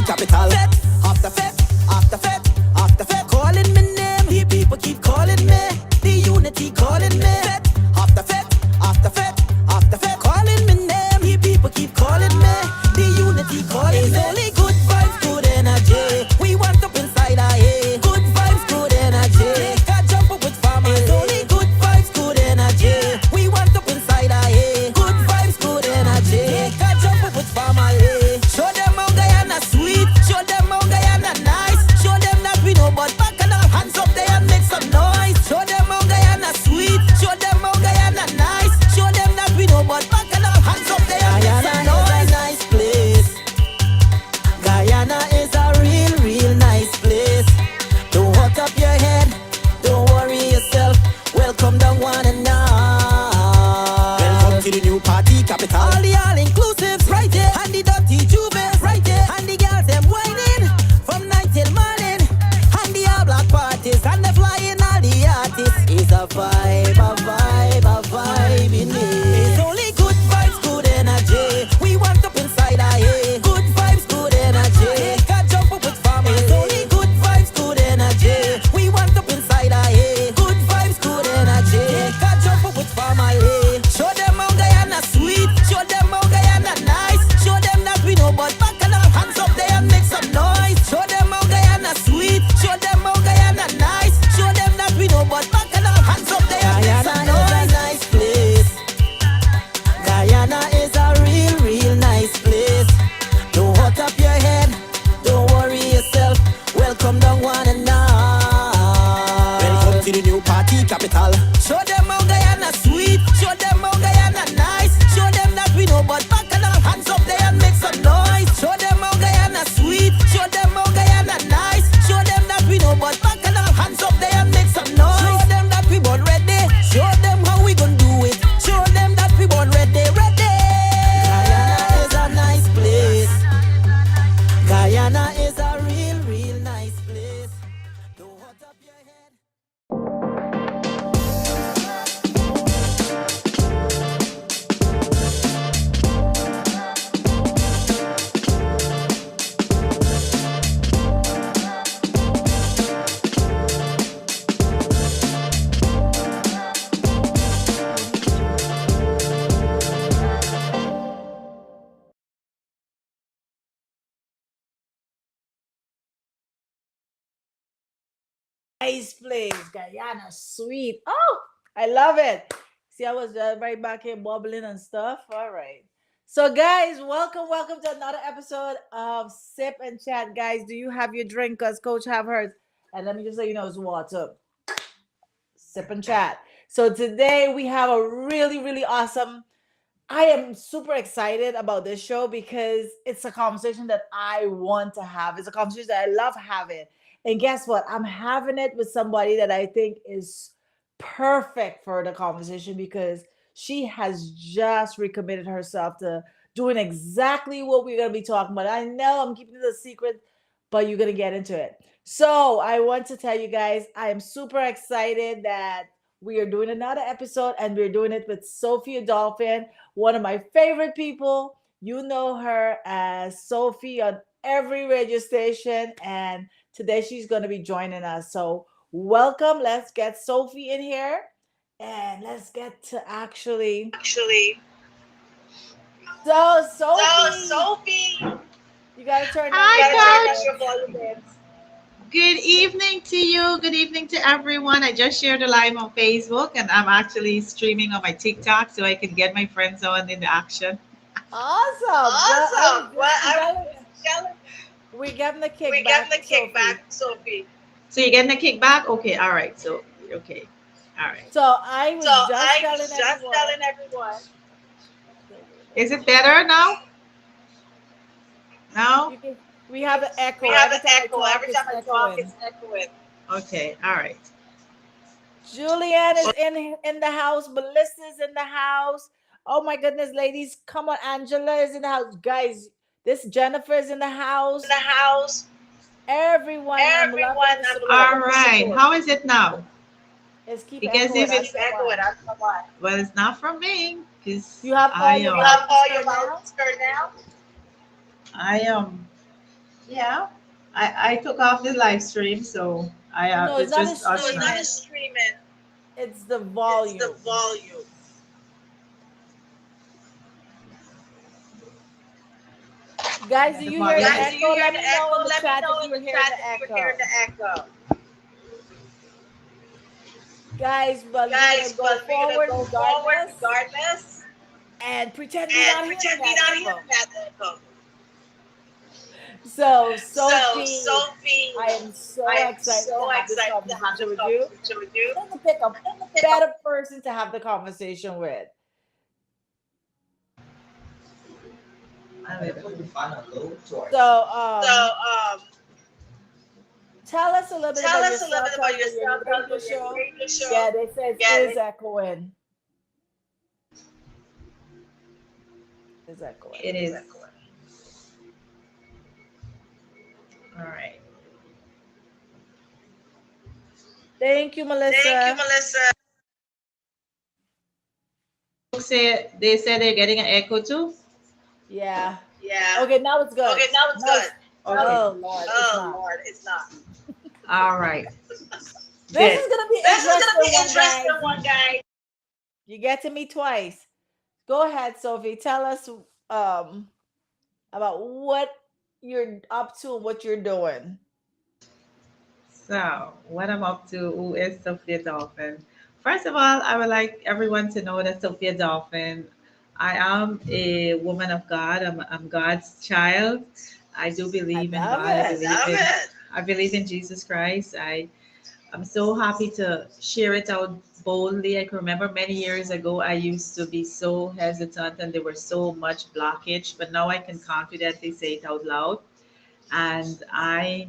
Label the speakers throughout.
Speaker 1: party capital. After fete, calling me name. The people keep calling me. The unity calling me. After fete, calling me name. The people keep calling me. The unity calling me. It's only good vibes, good energy. We want up inside our head. Good vibes, good energy. Take a jump up with family. It's only good vibes, good energy. We want up inside our head. Good vibes, good energy. Take a jump up with family. Show them how Guyana sweet. Show them how Guyana nice. Show them that we know but back and our hands up there and make some noise. Show them how Guyana sweet. Show them how Guyana nice. Show them that we know but back and our hands up there and make some noise. Guyana is a nice place. Guyana is a real, real nice place. Don't hot up your head. Don't worry yourself. Welcome down one and now. Welcome to the new party capital. All the all-inclusives right there. And the dirty juves right there. And the girls them whining from night till morning. And the all black parties and the flying all the artists. It's a vibe, a vibe, a vibe in it. It's only good vibes, good energy. We want up inside our head. Good vibes, good energy. Take a jump up with family. It's only good vibes, good energy. We want up inside our head. Good vibes, good energy. Take a jump up with family. Show them how Guyana sweet. Show them how Guyana nice. Show them that we know but back and our hands up there and make some noise. Show them how Guyana sweet. Show them how Guyana nice. Show them that we know but back and our hands up there and make some noise. Guyana is a nice place. Guyana is a real, real nice place. Don't hot up your head. Don't worry yourself. Welcome down one and now. Welcome to the new party capital. Show them how Guyana sweet. Show them how Guyana nice. Show them that we know but back and our hands up there and make some noise. Show them how Guyana sweet. Show them how Guyana nice. Show them that we know but back and our hands up there and make some noise. Show them that we born ready. Show them how we gon' do it. Show them that we born ready, ready. Guyana is a nice place. Guyana is a real, real nice place. Don't hot up your head.
Speaker 2: Nice place, Guyana, sweet. Oh, I love it. See, I was right back here bubbling and stuff. All right. So, guys, welcome to another episode of Sip and Chat. Guys, do you have your drink? Cause Coach have hers, and let me just let you know it's water. Sip and Chat. So today we have a really, really awesome. I am super excited about this show because it's a conversation that I want to have. It's a conversation that I love having. And guess what? I'm having it with somebody that I think is perfect for the conversation because she has just recommitted herself to doing exactly what we're going to be talking about. I know I'm keeping it a secret, but you're going to get into it. So I want to tell you guys, I am super excited that we are doing another episode and we're doing it with Sophie Dolphin, one of my favorite people. You know her as Sophie on every radio station, and today she's going to be joining us. So welcome. Let's get Sophie in here and let's get to actually. So Sophie, you got to turn
Speaker 3: Hi,
Speaker 2: your volume in.
Speaker 3: Good evening to you. Good evening to everyone. I just shared a live on Facebook and I'm actually streaming on my TikTok so I can get my friends on in the action.
Speaker 2: Awesome. We're getting the kickback,
Speaker 3: Sophie. So you're getting a kickback? Okay, all right. So, okay. All right.
Speaker 2: So I was just telling everyone.
Speaker 3: Is it better now? No?
Speaker 2: We have an echo.
Speaker 3: Every time I talk, it's echoing. Okay, all right.
Speaker 2: Julianne is in the house. Melissa's in the house. Oh my goodness, ladies. Come on. Angela is in the house. Guys, this Jennifer is in the house. Everyone.
Speaker 3: All right. How is it now?
Speaker 2: It's keep
Speaker 3: because
Speaker 2: echoing.
Speaker 3: if it's echoing, I don't know why. Well, it's not from me. Because
Speaker 2: you have all your
Speaker 3: volumes turned down. I am. Yeah, I took off the live stream, so I
Speaker 2: No, it's
Speaker 3: it's
Speaker 2: not a
Speaker 3: just us now.
Speaker 2: streaming. It's the volume. Guys,
Speaker 3: Yeah,
Speaker 2: do
Speaker 3: the
Speaker 2: you hear
Speaker 3: volume
Speaker 2: the
Speaker 3: is.
Speaker 2: echo? Let me know in the chat if you're hearing the echo. Guys, but we're gonna go forward regardless and pretend we're not hearing that echo. So, Sophie, I am so excited to have this conversation with you. Couldn't pick a better person to have the conversation with.
Speaker 3: I will.
Speaker 2: So, tell us a little bit about yourself. Tell us about your radio show. Yeah, they say it is echoing. Is echoing.
Speaker 3: It is. All right.
Speaker 2: Thank you, Melissa.
Speaker 3: They say they're getting an echo too.
Speaker 2: Yeah. Okay, now it's good. Now it's,
Speaker 3: Okay.
Speaker 2: oh Lord, it's not.
Speaker 3: All right.
Speaker 2: This
Speaker 3: Good.
Speaker 2: is gonna be interesting one, guys. You get to me twice. Go ahead, Sophie. Tell us about what you're up to and what you're doing.
Speaker 3: So, what I'm up to, who is Sophia Dolphin? First of all, I would like everyone to know that Sophia Dolphin, I am a woman of God. I'm God's child. I do
Speaker 2: I
Speaker 3: believe in
Speaker 2: love
Speaker 3: God.
Speaker 2: it.
Speaker 3: I believe in Jesus Christ. I'm so happy to share it out boldly. I can remember many years ago, I used to be so hesitant and there was so much blockage, but now I can confidently say it out loud. And I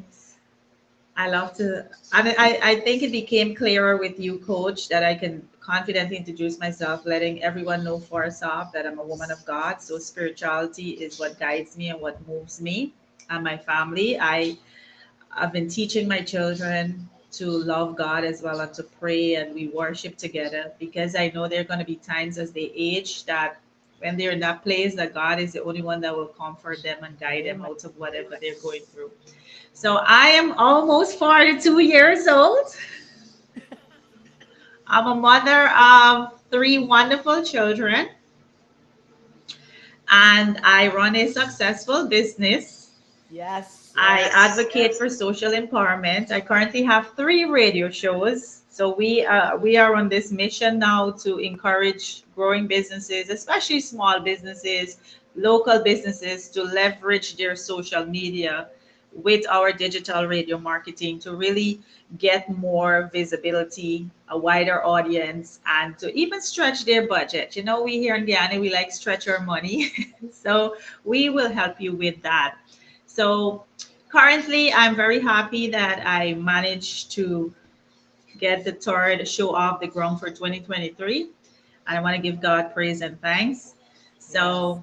Speaker 3: love to, I think it became clearer with you, Coach, that I can confidently introduce myself, letting everyone know first off that I'm a woman of God. So spirituality is what guides me and what moves me and my family. I've been teaching my children to love God as well and to pray, and we worship together because I know there are going to be times as they age that when they're in that place that God is the only one that will comfort them and guide them
Speaker 2: Amen.
Speaker 3: out of whatever they're going through. So I am almost 42 years old. I'm a mother of three wonderful children, and I run a successful business.
Speaker 2: Yes,
Speaker 3: I
Speaker 2: yes.
Speaker 3: advocate for social empowerment. I currently have three radio shows. So we are on this mission now to encourage growing businesses, especially small businesses, local businesses, to leverage their social media with our digital radio marketing to really get more visibility, a wider audience, and to even stretch their budget. You know, we here in Guyana, we like stretch our money. So we will help you with that. So currently, I'm very happy that I managed to get the third show off the ground for 2023. And I want to give God praise and thanks.
Speaker 2: Yes.
Speaker 3: So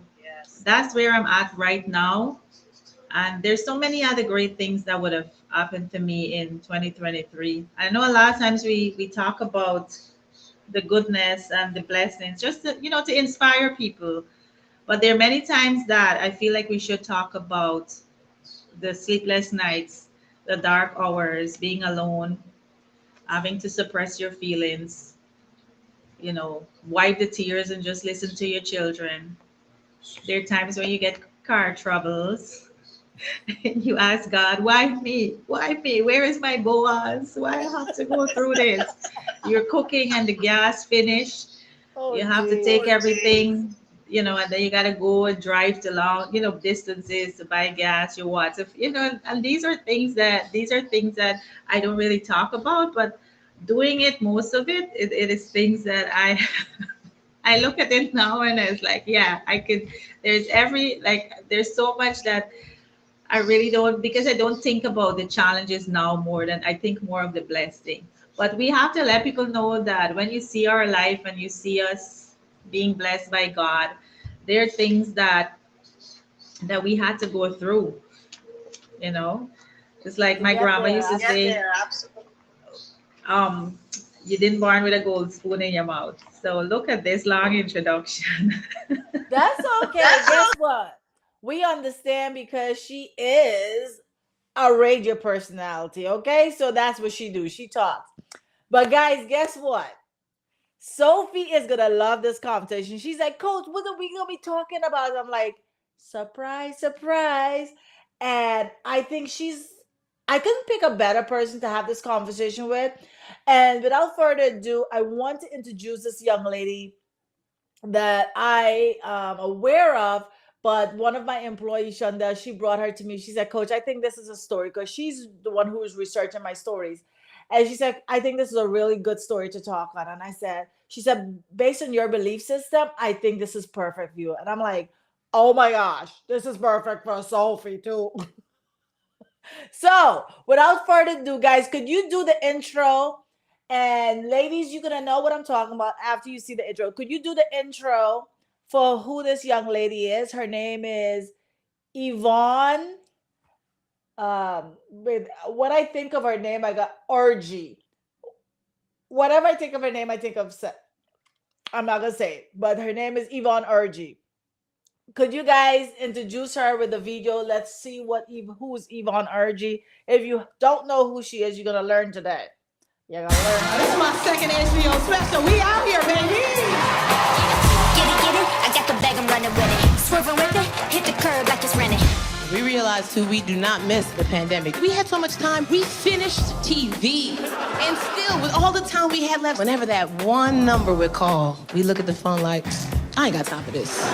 Speaker 3: that's where I'm at right now. And there's so many other great things that would have happened to me in 2023. I know a lot of times we talk about the goodness and the blessings just to, to inspire people. But there are many times that I feel like we should talk about the sleepless nights, the dark hours, being alone, having to suppress your feelings, wipe the tears and just listen to your children. There are times when you get car troubles and you ask God, why me? Why me? Where is my Boaz? Why I have to go through this? You're cooking and the gas finished.
Speaker 2: Oh,
Speaker 3: You have to
Speaker 2: geez.
Speaker 3: take everything, and then you gotta go and drive to long, distances to buy gas, your what if and these are things that I don't really talk about, but doing it, most of it is things that I look at it now and it's like, yeah, I could. There's so much that I really don't, because I don't think about the challenges now more than I think more of the blessing. But we have to let people know that when you see our life and you see us being blessed by God, there are things that we had to go through, you know. It's like
Speaker 2: To
Speaker 3: my
Speaker 2: get
Speaker 3: grandma
Speaker 2: there,
Speaker 3: used to say, um, you didn't born with a gold spoon in your mouth. So look at this long introduction.
Speaker 2: that's okay. Guess what? We understand because she is a radio personality. Okay, so that's what she do. She talks. But guys, guess what? Sophie is gonna love this conversation. She's like, Coach, what are we gonna be talking about? I'm like, surprise, surprise. And I think I couldn't pick a better person to have this conversation with. And without further ado, I want to introduce this young lady that I am aware of. But one of my employees, Shonda, she brought her to me. She said, Coach, I think this is a story because she's the one who is researching my stories. And she said, I think this is a really good story to talk on. And I said, she said, based on your belief system, I think this is perfect for you. And I'm like, oh my gosh, this is perfect for Sophie too. So, without further ado, guys, could you do the intro? And ladies, you're gonna know what I'm talking about after you see the intro. Could you do the intro for who this young lady is? Her name is Yvonne. With what I think of her name, I got Orgy. Whatever I think of her name, I think of. I'm not gonna say it, but her name is Yvonne Orgy. Could you guys introduce her with the video? Let's see who's Yvonne Orgy. If you don't know who she is, you're gonna learn today. You're gonna learn.
Speaker 1: This is my second HBO special. We out here, baby.
Speaker 4: Get it, I got the bag, I'm running with it. Swerving with it, hit the curb like it's running.
Speaker 5: We realized too, we do not miss the pandemic. We had so much time, we finished TV. And still, with all the time we had left, whenever that one number would call, we look at the phone like, I ain't got time for this.
Speaker 4: Get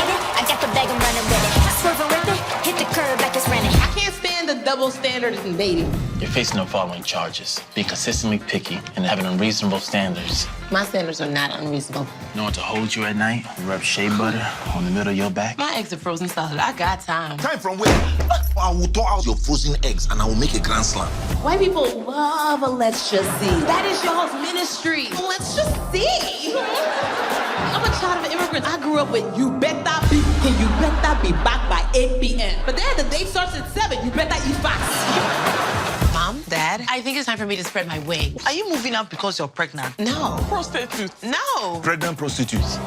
Speaker 4: it, I got the bag, I'm running with it. Swerving with it, hit the curb like it's running.
Speaker 5: I can't stand the double standards in dating.
Speaker 6: You're facing the following charges: being consistently picky and having unreasonable standards.
Speaker 5: My standards are not unreasonable.
Speaker 6: Knowing to hold you at night, rub shea butter on the middle of your back.
Speaker 5: My eggs are frozen solid. I got time.
Speaker 7: Time from where? I will thaw out your frozen eggs and I will make a grand slam.
Speaker 5: White people love a let's just see. That is y'all's ministry. Let's just see. I'm a child of immigrants. I grew up with you better be and you better be back by 8 p.m. But then the day starts at 7. You better eat fast.
Speaker 8: Mom, Dad, I think it's time for me to spread my wings. Are you moving out because you're pregnant?
Speaker 5: No.
Speaker 7: Prostitute.
Speaker 8: No.
Speaker 7: Pregnant prostitutes.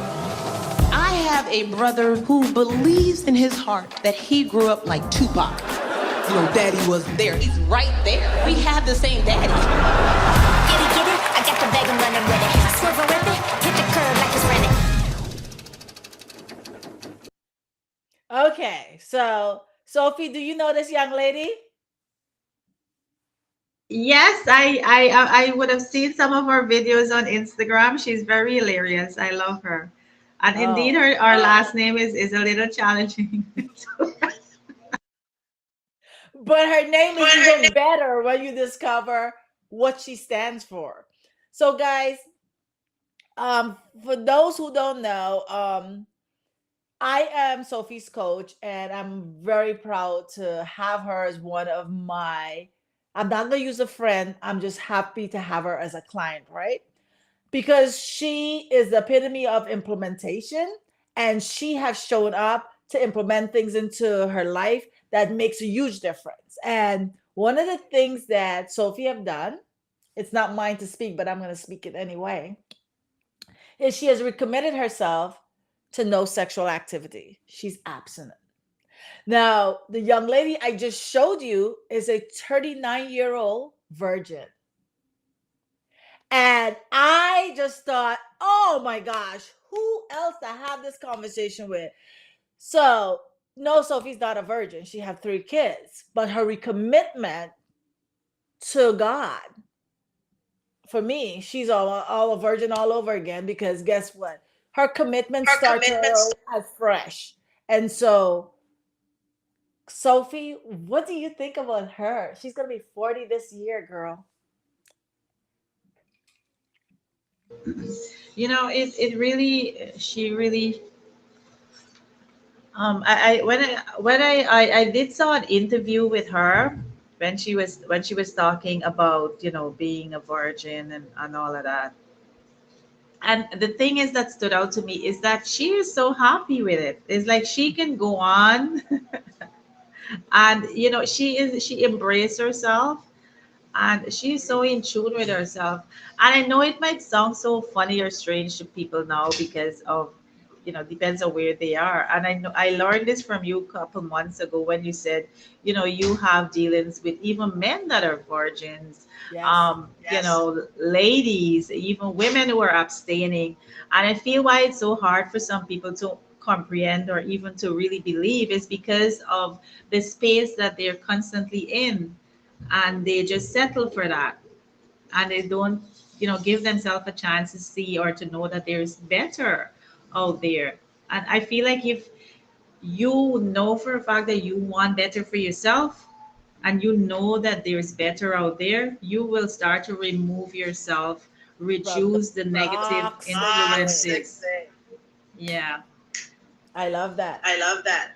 Speaker 5: I have a brother who believes in his heart that he grew up like Tupac. You know, Daddy wasn't there. He's right there. We have the same daddy.
Speaker 4: Get it, I got the bag, I'm running with it. Swerving with it, hit the curb like it's running.
Speaker 2: Okay, so Sophie, do you know this young lady?
Speaker 3: Yes, I would have seen some of her videos on Instagram. She's very hilarious. I love her. And indeed, our last name is a little challenging.
Speaker 2: But her name is even better when you discover what she stands for. So, guys, for those who don't know, I am Sophie's coach, and I'm very proud to have her as one of my. I'm not gonna use a friend. I'm just happy to have her as a client, right? Because she is the epitome of implementation, and she has shown up to implement things into her life that makes a huge difference. And one of the things that Sophie have done, it's not mine to speak, but I'm going to speak it anyway, is she has recommitted herself to no sexual activity. She's abstinent. Now, the young lady I just showed you is a 39-year-old virgin. And I just thought, oh my gosh, who else to have this conversation with? So, no, Sophie's not a virgin. She had 3 kids, but her recommitment to God, for me, she's all a virgin all over again, because guess what? Her commitment starts as fresh. And so, Sophie, what do you think about her? She's going to be 40 this year, girl.
Speaker 3: You know, it really, she really, I did saw an interview with her when she was talking about, you know, being a virgin and all of that. And the thing is that stood out to me is that she is so happy with it. It's like she can go on and, you know, she embraced herself, and she's so in tune with herself. And I know it might sound so funny or strange to people now because of, depends on where they are. And I know I learned this from you a couple months ago when you said, you have dealings with even men that are virgins,
Speaker 2: Yes.
Speaker 3: ladies, even women who are abstaining. And I feel why it's so hard for some people to comprehend or even to really believe is because of the space that they're constantly in, and they just settle for that, and they don't give themselves a chance to see or to know that there's better out there. And I feel like if you know for a fact that you want better for yourself, and you know that there's better out there, you will start to remove yourself,
Speaker 2: From the
Speaker 3: reduce the negative
Speaker 2: toxic thing.
Speaker 3: influences. Yeah.
Speaker 2: I love that.
Speaker 3: I love that.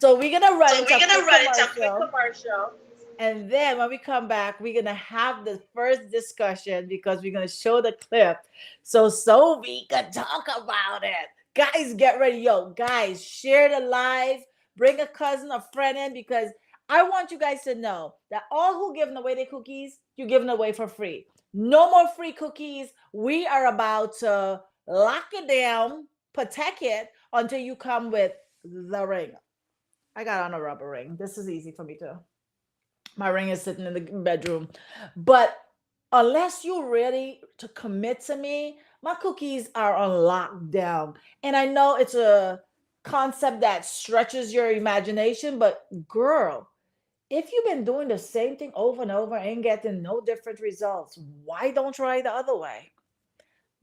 Speaker 2: So we're gonna run
Speaker 3: So
Speaker 2: into
Speaker 3: we're
Speaker 2: a
Speaker 3: gonna
Speaker 2: quick
Speaker 3: run into a quick
Speaker 2: commercial.
Speaker 3: commercial.
Speaker 2: And then when we come back, we're gonna have the first discussion because we're gonna show the clip so we can talk about it. Guys, get ready. Yo, guys, share the live, bring a cousin, a friend in, because I want you guys to know that all who giving away their cookies, you're giving away for free. No more free cookies. We are about to lock it down, protect it until you come with the ring. I got on a rubber ring. This is easy for me to. My ring is sitting in the bedroom. But unless you're ready to commit to me, my cookies are on lockdown. And I know it's a concept that stretches your imagination, but girl, if you've been doing the same thing over and over and getting no different results, why don't try the other way?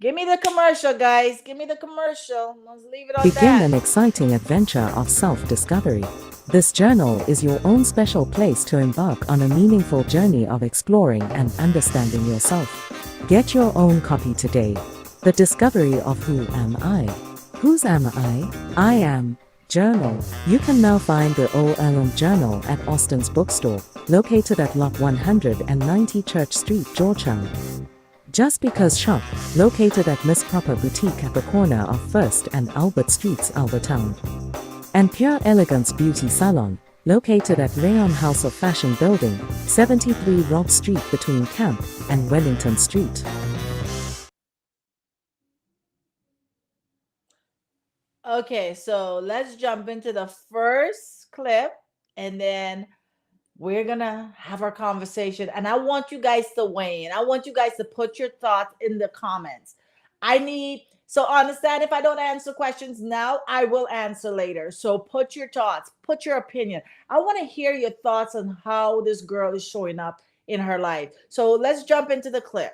Speaker 2: Give me the commercial, guys. Give me the commercial. Let's leave it on
Speaker 9: Begin
Speaker 2: that.
Speaker 9: an exciting adventure of self-discovery. This journal is your own special place to embark on a meaningful journey of exploring and understanding yourself. Get your own copy today. The Discovery of Who Am I? Whose am I? I am. Journal. You can now find the OLM Journal at Austin's bookstore, located at Lot 190 Church Street, Georgetown. Just Because Shop, located at Miss Proper Boutique at the corner of 1st and Albert Streets, Albertown. And Pure Elegance Beauty Salon, located at Rayon House of Fashion Building, 73 Rock Street between Camp and Wellington Street.
Speaker 2: Okay, so let's jump into the first clip and then we're gonna have our conversation. And I want you guys to weigh in. I want you guys to put your thoughts in the comments. So understand, if I don't answer questions now, I will answer later. So put your thoughts, put your opinion. I want to hear your thoughts on how this girl is showing up in her life. So let's jump into the clip.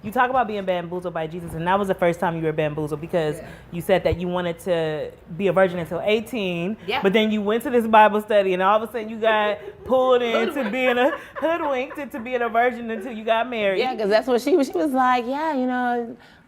Speaker 10: You talk about being bamboozled by Jesus, and that was the first time you were bamboozled because you said that you wanted to be a virgin until 18, but then you went to this Bible study, and all of a sudden you got pulled into being a hoodwinked into being a virgin until you got married.
Speaker 11: Yeah, because that's what she was. She was like, yeah,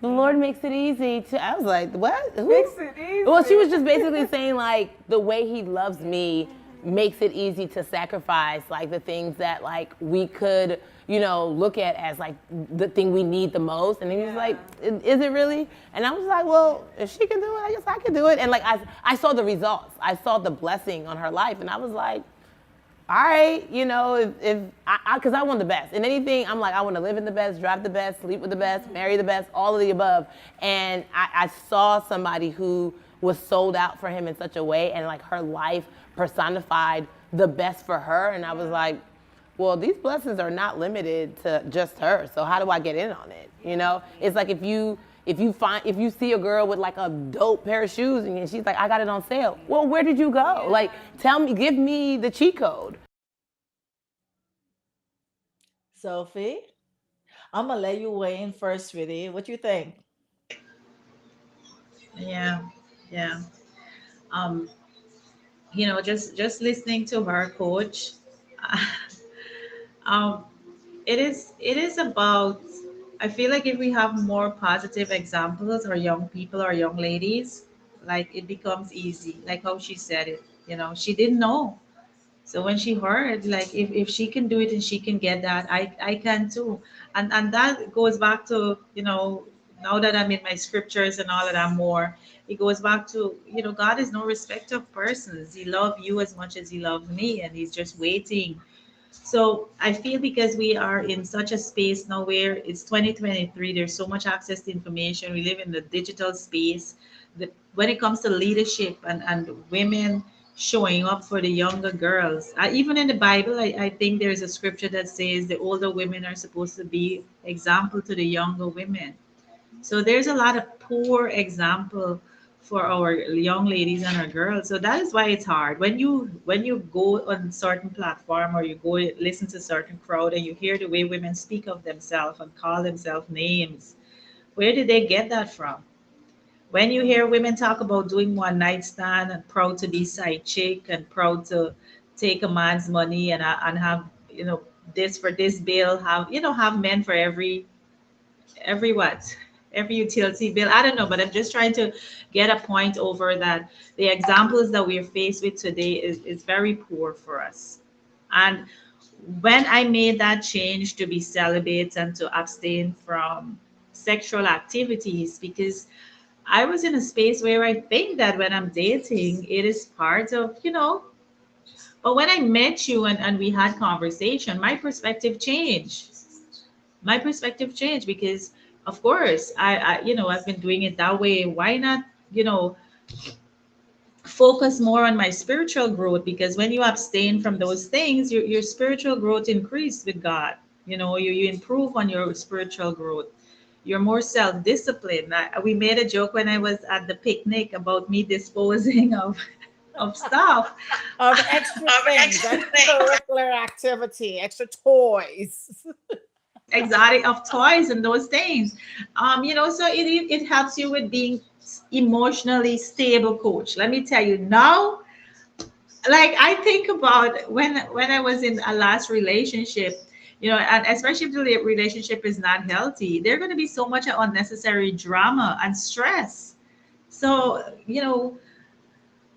Speaker 11: the Lord makes it easy to. I was like, what? Who?
Speaker 10: Makes it easy.
Speaker 11: Well, she was just basically saying like the way He loves me makes it easy to sacrifice like the things that like we could look at as like the thing we need the most. And he was like, is it really? And I was like, well, if she can do it, I guess I can do it. And like I saw the results. I saw the blessing on her life, and I was like, all right, because I want the best. In anything, I'm like, I want to live in the best, drive the best, sleep with the best, marry the best, all of the above. And I saw somebody who was sold out for him in such a way, and like her life personified the best for her. And I was like, well, these blessings are not limited to just her. So how do I get in on it? It's like if you see a girl with like a dope pair of shoes and she's like, I got it on sale. Well, where did you go? Like, give me the cheat code.
Speaker 2: Sophie, I'm gonna let you weigh in first, sweetie. What you think?
Speaker 3: Yeah. Yeah. Just listening to her, coach. um, it is about. I feel like if we have more positive examples or young people or young ladies, like it becomes easy. Like how she said it, she didn't know. So when she heard, like if she can do it and she can get that, I can too. And that goes back to, now that I'm in my scriptures and all of that more, it goes back to, God is no respecter of persons. He loved you as much as he loved me, and he's just waiting. So I feel because we are in such a space now where it's 2023, there's so much access to information. We live in the digital space when it comes to leadership and women showing up for the younger girls. Even in the Bible, I think there's a scripture that says the older women are supposed to be example to the younger women. So there's a lot of poor example for our young ladies and our girls. So that is why it's hard when you go on certain platform, or you go listen to certain crowd, and you hear the way women speak of themselves and call themselves names. Where did they get that from? When you hear women talk about doing one night stand and proud to be side chick and proud to take a man's money and have, this for this bill, have men for every what, every utility bill. I don't know, but I'm just trying to get a point over that the examples that we're faced with today is very poor for us. And when I made that change to be celibate and to abstain from sexual activities, because I was in a space where I think that when I'm dating, it is part of, but when I met you and we had conversation, my perspective changed. My perspective changed because, of course, I've been doing it that way. Why not, focus more on my spiritual growth? Because when you abstain from those things, your spiritual growth increased with God. You improve on your spiritual growth. You're more self-disciplined. We made a joke when I was at the picnic about me disposing of stuff.
Speaker 2: Of extra things, extracurricular activity, extra toys.
Speaker 3: Exotic of toys and those things. So it helps you with being emotionally stable, coach. Let me tell you now, like I think about when I was in a last relationship, and especially if the relationship is not healthy, there's going to be so much unnecessary drama and stress. So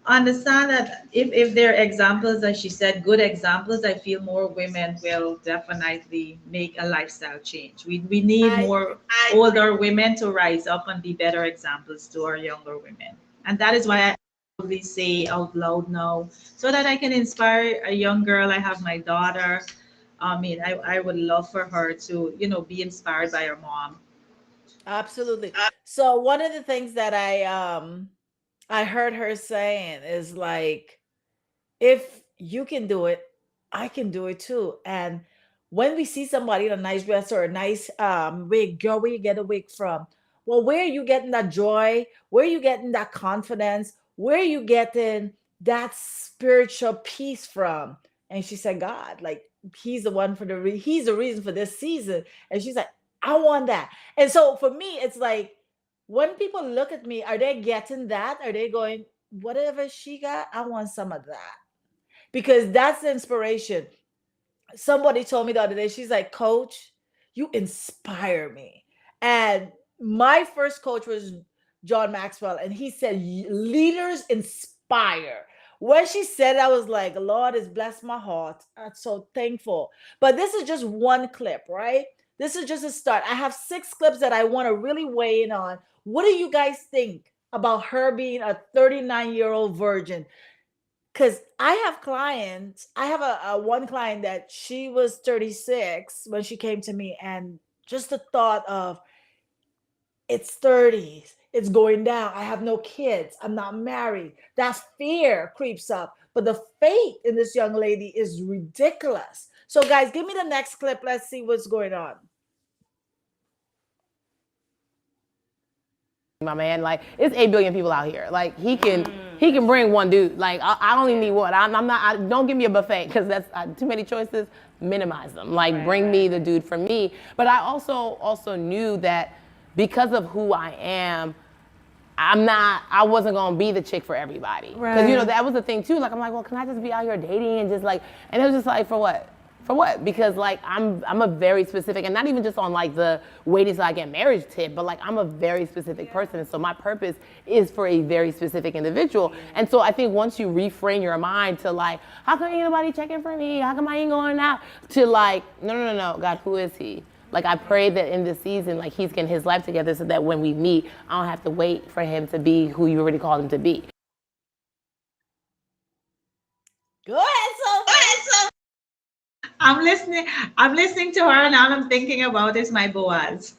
Speaker 3: understand that if there are examples, as she said, good examples, I feel more women will definitely make a lifestyle change. We need more older women to rise up and be better examples to our younger women. And that is why I probably say out loud now, so that I can inspire a young girl. I have my daughter. I mean, I would love for her to, be inspired by her mom.
Speaker 2: Absolutely. So one of the things that I heard her saying is like, if you can do it, I can do it too. And when we see somebody in a nice dress or a nice wig, girl, where you get a wig from? Well, where are you getting that joy? Where are you getting that confidence? Where are you getting that spiritual peace from? And she said, God, like he's the one he's the reason for this season. And she's like, I want that. And so for me, it's like when people look at me, are they getting that? Are they going, whatever she got, I want some of that? Because that's the inspiration. Somebody told me the other day, she's like, Coach, you inspire me. And my first coach was John Maxwell, and he said, leaders inspire. When she said, I was like, Lord has blessed my heart. I'm so thankful. But this is just one clip, right? This is just a start. I have 6 clips that I want to really weigh in on. What do you guys think about her being a 39-year-old virgin? Because I have clients, I have a one client that she was 36 when she came to me, and just the thought of it's 30s, it's going down, I have no kids, I'm not married, that fear creeps up. But the faith in this young lady is ridiculous. So guys, give me the next clip. Let's see what's going on.
Speaker 11: My man, like it's 8 billion people out here. Like he can bring one dude. Like I only need one. I'm not. Don't give me a buffet because that's too many choices. Minimize them. Like bring me the dude for me. But I also knew that because of who I am, I wasn't gonna be the chick for everybody. Because that was the thing too. Like I'm like, well, can I just be out here dating and just like, and it was just like, for what? For what? Because like I'm a very specific, and not even just on like the waiting till I get married tip, but like I'm a very specific person. And so my purpose is for a very specific individual. And so I think once you reframe your mind to like, how come ain't nobody checking for me? How come I ain't going out? To like, no, God, who is he? Like I pray that in this season, like he's getting his life together so that when we meet, I don't have to wait for him to be who you already called him to be.
Speaker 2: Go ahead, Sophie.
Speaker 3: I'm listening to her, and all I'm thinking about is my Boaz.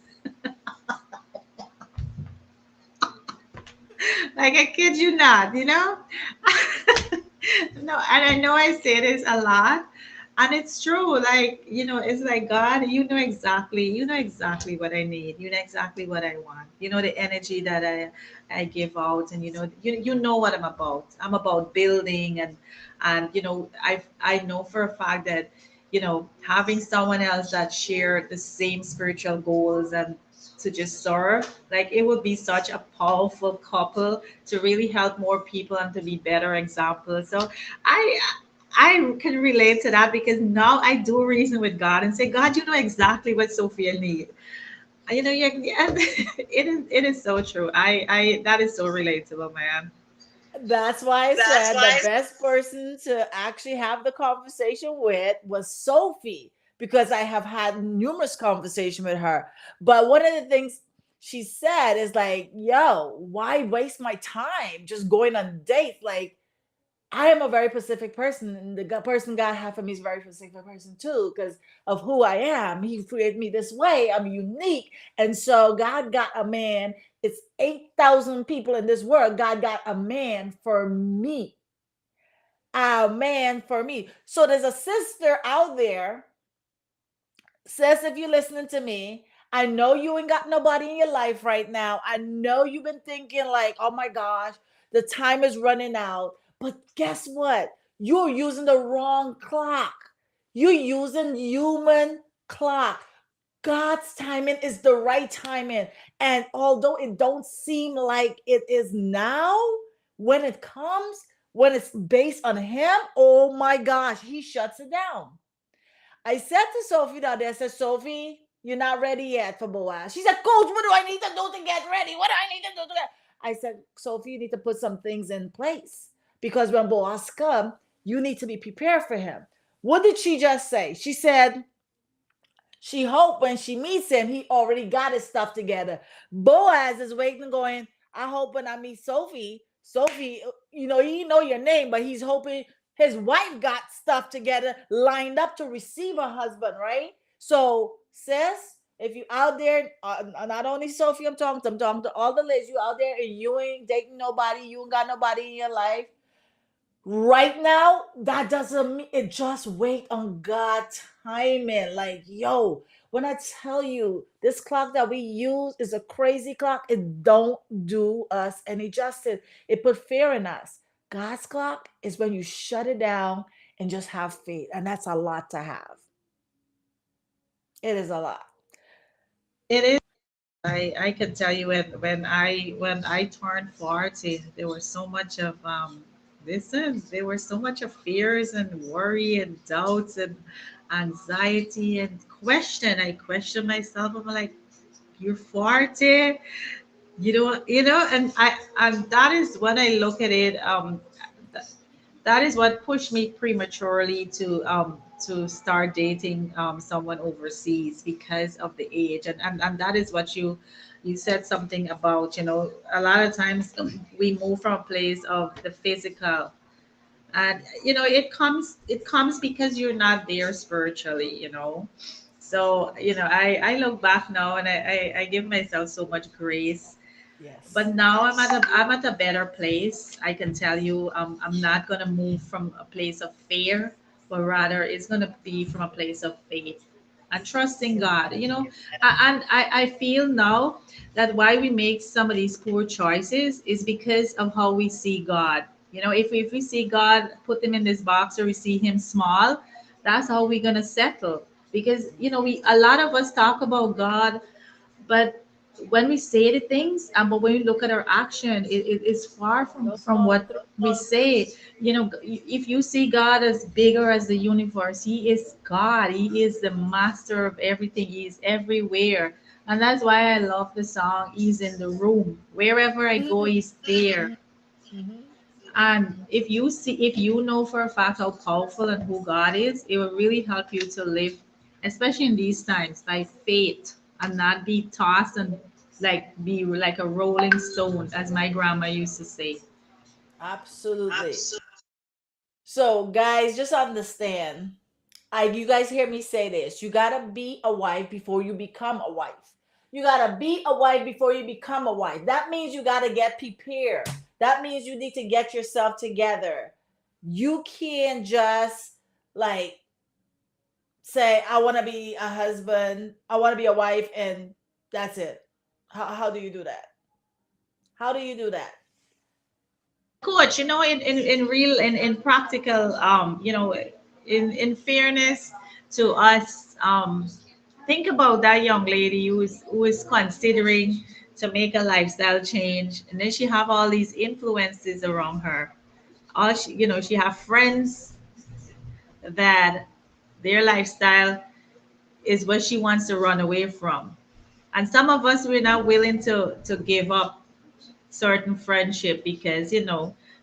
Speaker 3: Like I kid you not, you know? No, and I know I say this a lot, and it's true. Like, it's like God, you know exactly what I need. You know exactly what I want. You know the energy that I give out, and you know what I'm about. I'm about building, and I know for a fact that having someone else that share the same spiritual goals and to just serve, like it would be such a powerful couple to really help more people and to be better examples. So I I can relate to that because now I do reason with God and say, God, you know exactly what Sophia needs. Yeah, it is so true. I that is so relatable, man.
Speaker 2: That's why I
Speaker 3: That's
Speaker 2: said the
Speaker 3: why.
Speaker 2: best person to actually have the conversation with was Sophie, because I have had numerous conversation with her. But one of the things she said is like, yo, why waste my time just going on dates? Like, I am a very specific person, and the person God had for me is a very specific person too, because of who I am. He created me this way. I'm unique, and so God got a man. It's 8,000 people in this world. God got a man for me, a man for me. So there's a sister out there, sis, if you're listening to me, I know you ain't got nobody in your life right now. I know you've been thinking like, oh my gosh, the time is running out. But guess what? You're using the wrong clock. You're using human clock. God's timing is the right timing. And although it don't seem like it is now, when it comes, when it's based on him, oh my gosh, he shuts it down. I said to Sophie the other day, I said, Sophie, you're not ready yet for Boaz. She said, Coach, what do I need to do to get ready? What do I need to do to get? I said, Sophie, you need to put some things in place because when Boaz come, you need to be prepared for him. What did she just say? She said, she hoped when she meets him, he already got his stuff together. Boaz is waiting, going, I hope when I meet Sophie, he know your name, but he's hoping his wife got stuff together, lined up to receive her husband, right? So, sis, if you out there, not only Sophie I'm talking to all the ladies, you out there and you ain't dating nobody, you ain't got nobody in your life, right now, that doesn't mean it. Just wait on God's timing. Like, yo, when I tell you this clock that we use is a crazy clock, it don't do us any justice. It put fear in us. God's clock is when you shut it down and just have faith. And that's a lot to have. It is a lot.
Speaker 3: It is. I can tell you when I turned 40, there was so much of there were so much of fears and worry and doubts and anxiety and question. I questioned myself. I'm like, you're 40, and that is when I look at it. That is what pushed me prematurely to start dating someone overseas because of the age, and that is what you said something about. A lot of times we move from a place of the physical, and it comes because you're not there spiritually. So I look back now, and I give myself so much grace,
Speaker 2: Yes.
Speaker 3: but now I'm at a better place. I can tell you, I'm not gonna move from a place of fear, but rather it's gonna be from a place of faith and trusting God. And I feel now that why we make some of these poor choices is because of how we see God. If we see God, put him in this box, or we see him small, that's how we're gonna settle. Because we a lot of us talk about God, but when we say the things, but when we look at our action, it is far
Speaker 2: Don't
Speaker 3: from
Speaker 2: follow
Speaker 3: what
Speaker 2: through.
Speaker 3: we say. If you see God as bigger as the universe, he is God. He is the master of everything. He is everywhere. And that's why I love the song, He's in the Room. Wherever I go, he's there.
Speaker 2: Mhm.
Speaker 3: And if you know for a fact how powerful and who God is, it will really help you to live, especially in these times, by faith, and not be tossed and like be like a rolling stone, as my grandma used to say.
Speaker 2: Absolutely. So, guys, just understand. You guys hear me say this. You gotta be a wife before you become a wife. You gotta be a wife before you become a wife. That means you gotta get prepared. That means you need to get yourself together. You can't just like say, I wanna be a husband, I wanna be a wife, and that's it. How do you do that? How do you do that?
Speaker 3: Coach, in real in practical, in fairness to us, think about that young lady who is considering to make a lifestyle change, and then she have all these influences around her. All she have friends that their lifestyle is what she wants to run away from, and some of us, we're not willing to give up certain friendship because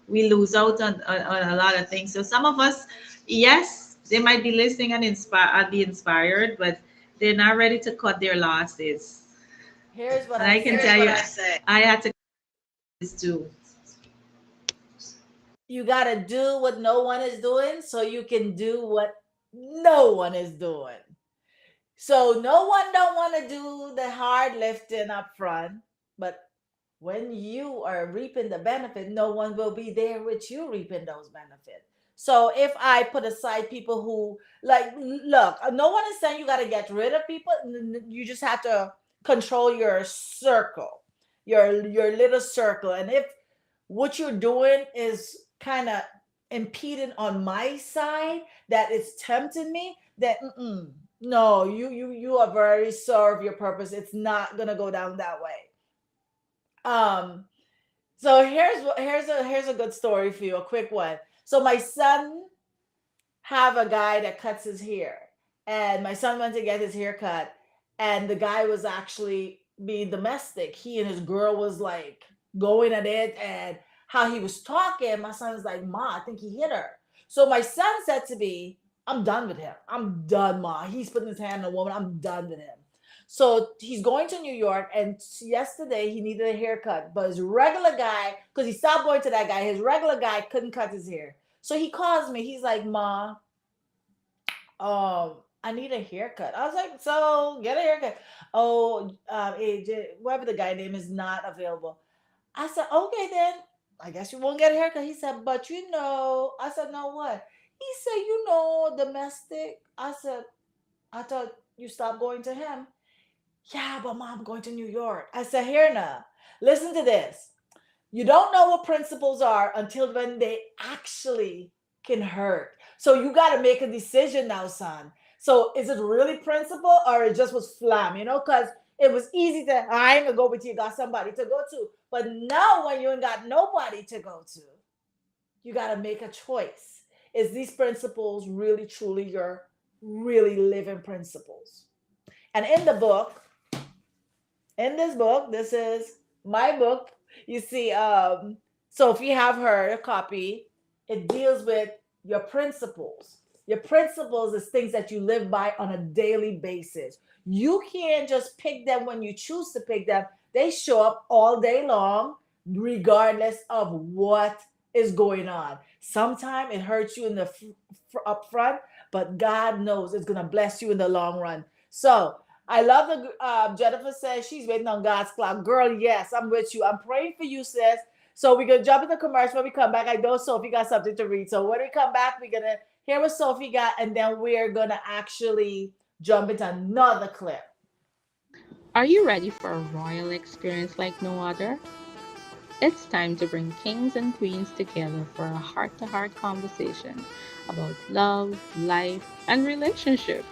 Speaker 3: we lose out on a lot of things. So some of us, yes, they might be listening and be inspired, but they're not ready to cut their losses.
Speaker 2: Here's what
Speaker 3: And
Speaker 2: I
Speaker 3: I can
Speaker 2: say.
Speaker 3: tell you, I had to this too.
Speaker 2: You gotta do what no one is doing so you can do what no one is doing. So no one don't want to do the hard lifting up front, but when you are reaping the benefit, no one will be there with you reaping those benefits. So if I put aside people who like, look, no one is saying you got to get rid of people. You just have to control your circle, your little circle. And if what you're doing is kind of impeding on my side, that it's tempting me, that no, you are very serve your purpose. It's not gonna go down that way. Um, so here's a good story for you, a quick one. So my son have a guy that cuts his hair, and my son went to get his hair cut, and the guy was actually being domestic. He and his girl was like going at it, and how he was talking, my son was like, "Ma, I think he hit her." So my son said to me, "I'm done with him. I'm done, Ma. He's putting his hand on a woman. I'm done with him." So he's going to New York, and yesterday he needed a haircut, but his regular guy, because he stopped going to that guy, his regular guy couldn't cut his hair. So he calls me. He's like, "Ma, I need a haircut." I was like, "So get a haircut." Oh, AJ, whoever the guy name is not available. I said, "Okay, then I guess you won't get a haircut." He said, "But you know," I said, "No, what?" He said, "You know, domestic." I said, "I thought you stopped going to him." "Yeah, but mom, I'm going to New York." I said, "Here now, listen to this. You don't know what principles are until when they actually can hurt. So you got to make a decision now, son. So is it really principle or it just was flam? Because it was easy to, I ain't gonna go with you, got somebody to go to. But now when you ain't got nobody to go to, you got to make a choice. Is these principles really, truly your really living principles? And in this book, this is my book. You see, so if you have her copy, it deals with your principles. Your principles is things that you live by on a daily basis. You can't just pick them when you choose to pick them. They show up all day long, regardless of what is going on. Sometimes it hurts you in the up front, but God knows it's gonna bless you in the long run. So I love the Jennifer says she's waiting on God's clock. Girl, yes, I'm with you. I'm praying for you, sis. So we're gonna jump into commercial when we come back. I know Sophie got something to read. So when we come back, we're gonna hear what Sophie got, and then we're gonna actually jump into another clip.
Speaker 12: Are you ready for a royal experience like no other? It's time to bring kings and queens together for a heart to heart conversation about love, life, and relationships.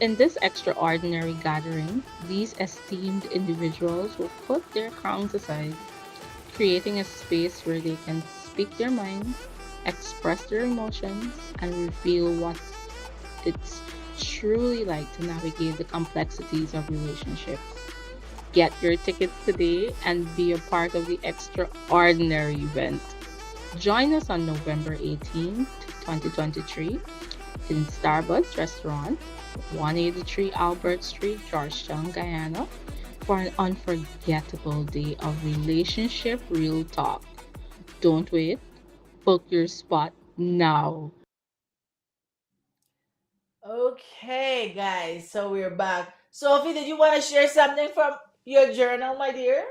Speaker 12: In this extraordinary gathering, these esteemed individuals will put their crowns aside, creating a space where they can speak their minds, express their emotions, and reveal what it's truly like to navigate the complexities of relationships. Get your tickets today and be a part of the extraordinary event. Join us on November 18th, 2023 in Starbucks Restaurant, 183 Albert Street, Georgetown, Guyana, for an unforgettable day of relationship real talk. Don't wait, book your spot now.
Speaker 2: Okay, guys, so we're back. Sophie, did you want to share something from your journal, my dear?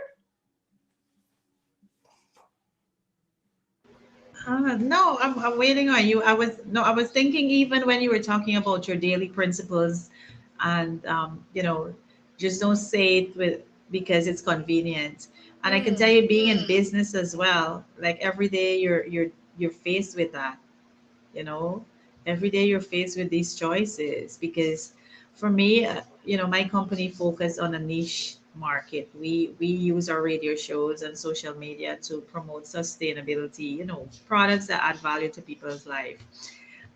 Speaker 3: No, I'm waiting on you. I was thinking even when you were talking about your daily principles, and just don't say it with because it's convenient. And I can tell you, being in business as well, like every day you're faced with that. you know every day you're faced with these choices because for me, my company focus on a niche market. We use our radio shows and social media to promote sustainability, products that add value to people's life.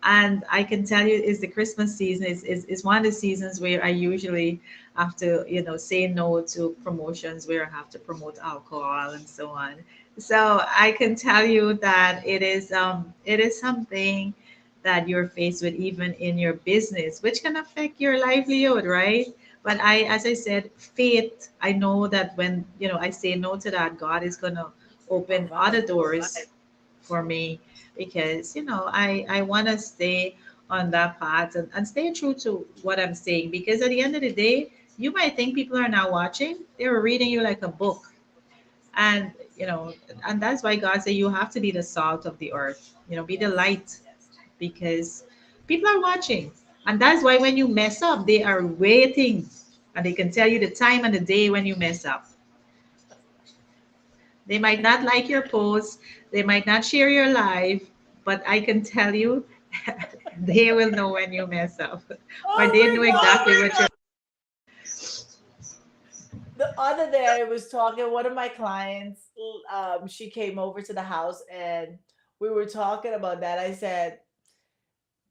Speaker 3: And I can tell you, is the Christmas season is one of the seasons where I usually have to, say no to promotions where I have to promote alcohol and so on. So I can tell you that it is something that you're faced with even in your business, which can affect your livelihood, right? But as I said, faith, I know that when, I say no to that, God is gonna open other doors for me because I want to stay on that path and stay true to what I'm saying, because at the end of the day, you might think people are not watching, they're reading you like a book. And and that's why God said you have to be the salt of the earth, be the light, because people are watching. And that's why when you mess up, they are waiting, and they can tell you the time and the day when you mess up. They might not like your post, they might not share your live, but I can tell you, they will know when you mess up, or
Speaker 2: Oh
Speaker 3: they know
Speaker 2: my God.
Speaker 3: exactly what you're.
Speaker 2: The other day I was talking, one of my clients, she came over to the house and we were talking about that. I said,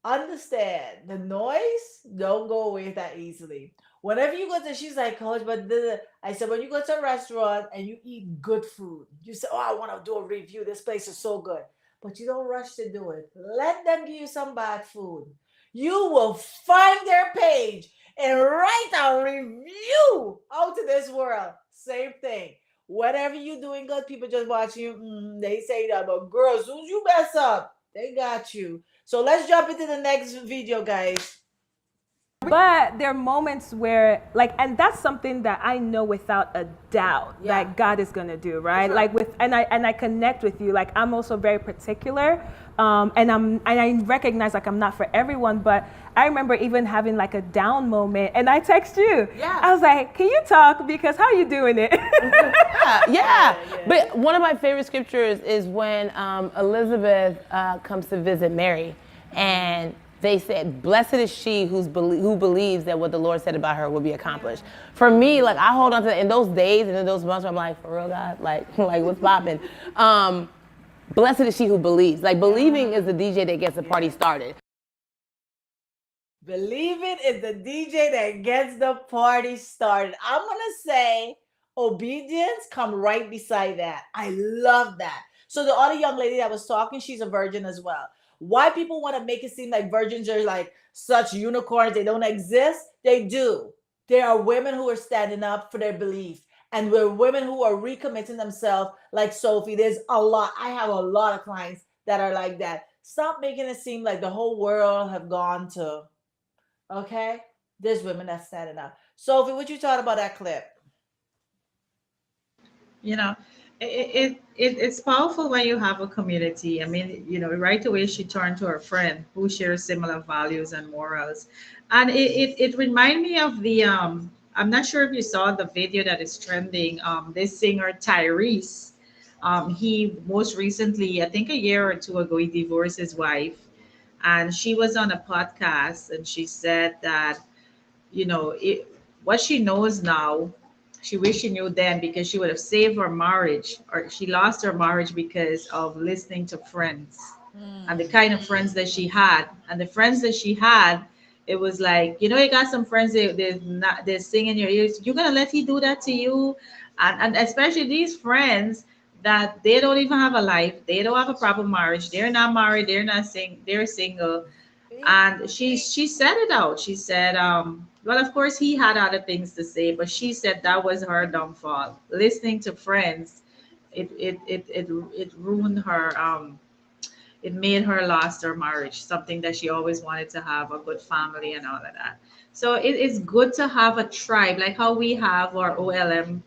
Speaker 2: understand the noise don't go away that easily. Whenever you go to, she's like, coach, but I said, when you go to a restaurant and you eat good food, you say, oh, I want to do a review. This place is so good. But you don't rush to do it. Let them give you some bad food. You will find their page and write a review out to this world. Same thing. Whatever you doing good, people just watching you. They say that, but girls, soon as you mess up, they got you. So let's jump into the next video, guys.
Speaker 13: But there are moments where, like, and that's something that I know without a doubt that God is gonna do, right?
Speaker 2: Sure.
Speaker 13: Like and I connect with you. Like I'm also very particular, and I recognize like I'm not for everyone. But I remember even having like a down moment, and I text you.
Speaker 11: Yeah.
Speaker 13: I was like, "Can you talk? Because how are you doing it?"
Speaker 11: Yeah. But one of my favorite scriptures is when Elizabeth comes to visit Mary, and they said, blessed is she who believes that what the Lord said about her will be accomplished. For me, like I hold on to that in those days and in those months where I'm like, for real, God, like what's popping? Blessed is she who believes. Like believing is the DJ that gets the party started.
Speaker 2: Believing is the DJ that gets the party started. I'm gonna say obedience come right beside that. I love that. So the other young lady that was talking, she's a virgin as well. Why people want to make it seem like virgins are like such unicorns, they don't exist? They do. There are women who are standing up for their belief. And we're women who are recommitting themselves, like Sophie. There's a lot. I have a lot of clients that are like that. Stop making it seem like the whole world have gone to. Okay? There's women that's standing up. Sophie, what you thought about that clip?
Speaker 3: you know it's powerful when you have a community. I mean, right away she turned to her friend who shares similar values and morals. And it reminded me of the I'm not sure if you saw the video that is trending. This singer Tyrese, he most recently, I think a year or two ago, he divorced his wife, and she was on a podcast and she said that what she knows now, she wished she knew then, because she would have saved her marriage, or she lost her marriage because of listening to friends and the kind of friends that she had. And the friends that she had, it was like, you got some friends, they're singing in your ears, you're gonna let he do that to you. And especially these friends that they don't even have a life, they don't have a proper marriage, they're not married, they're single. And she said it out. She said, well, of course he had other things to say, but she said that was her downfall. Listening to friends, it ruined her it made her lost her marriage, something that she always wanted to have, a good family and all of that. So it is good to have a tribe, like how we have our OLM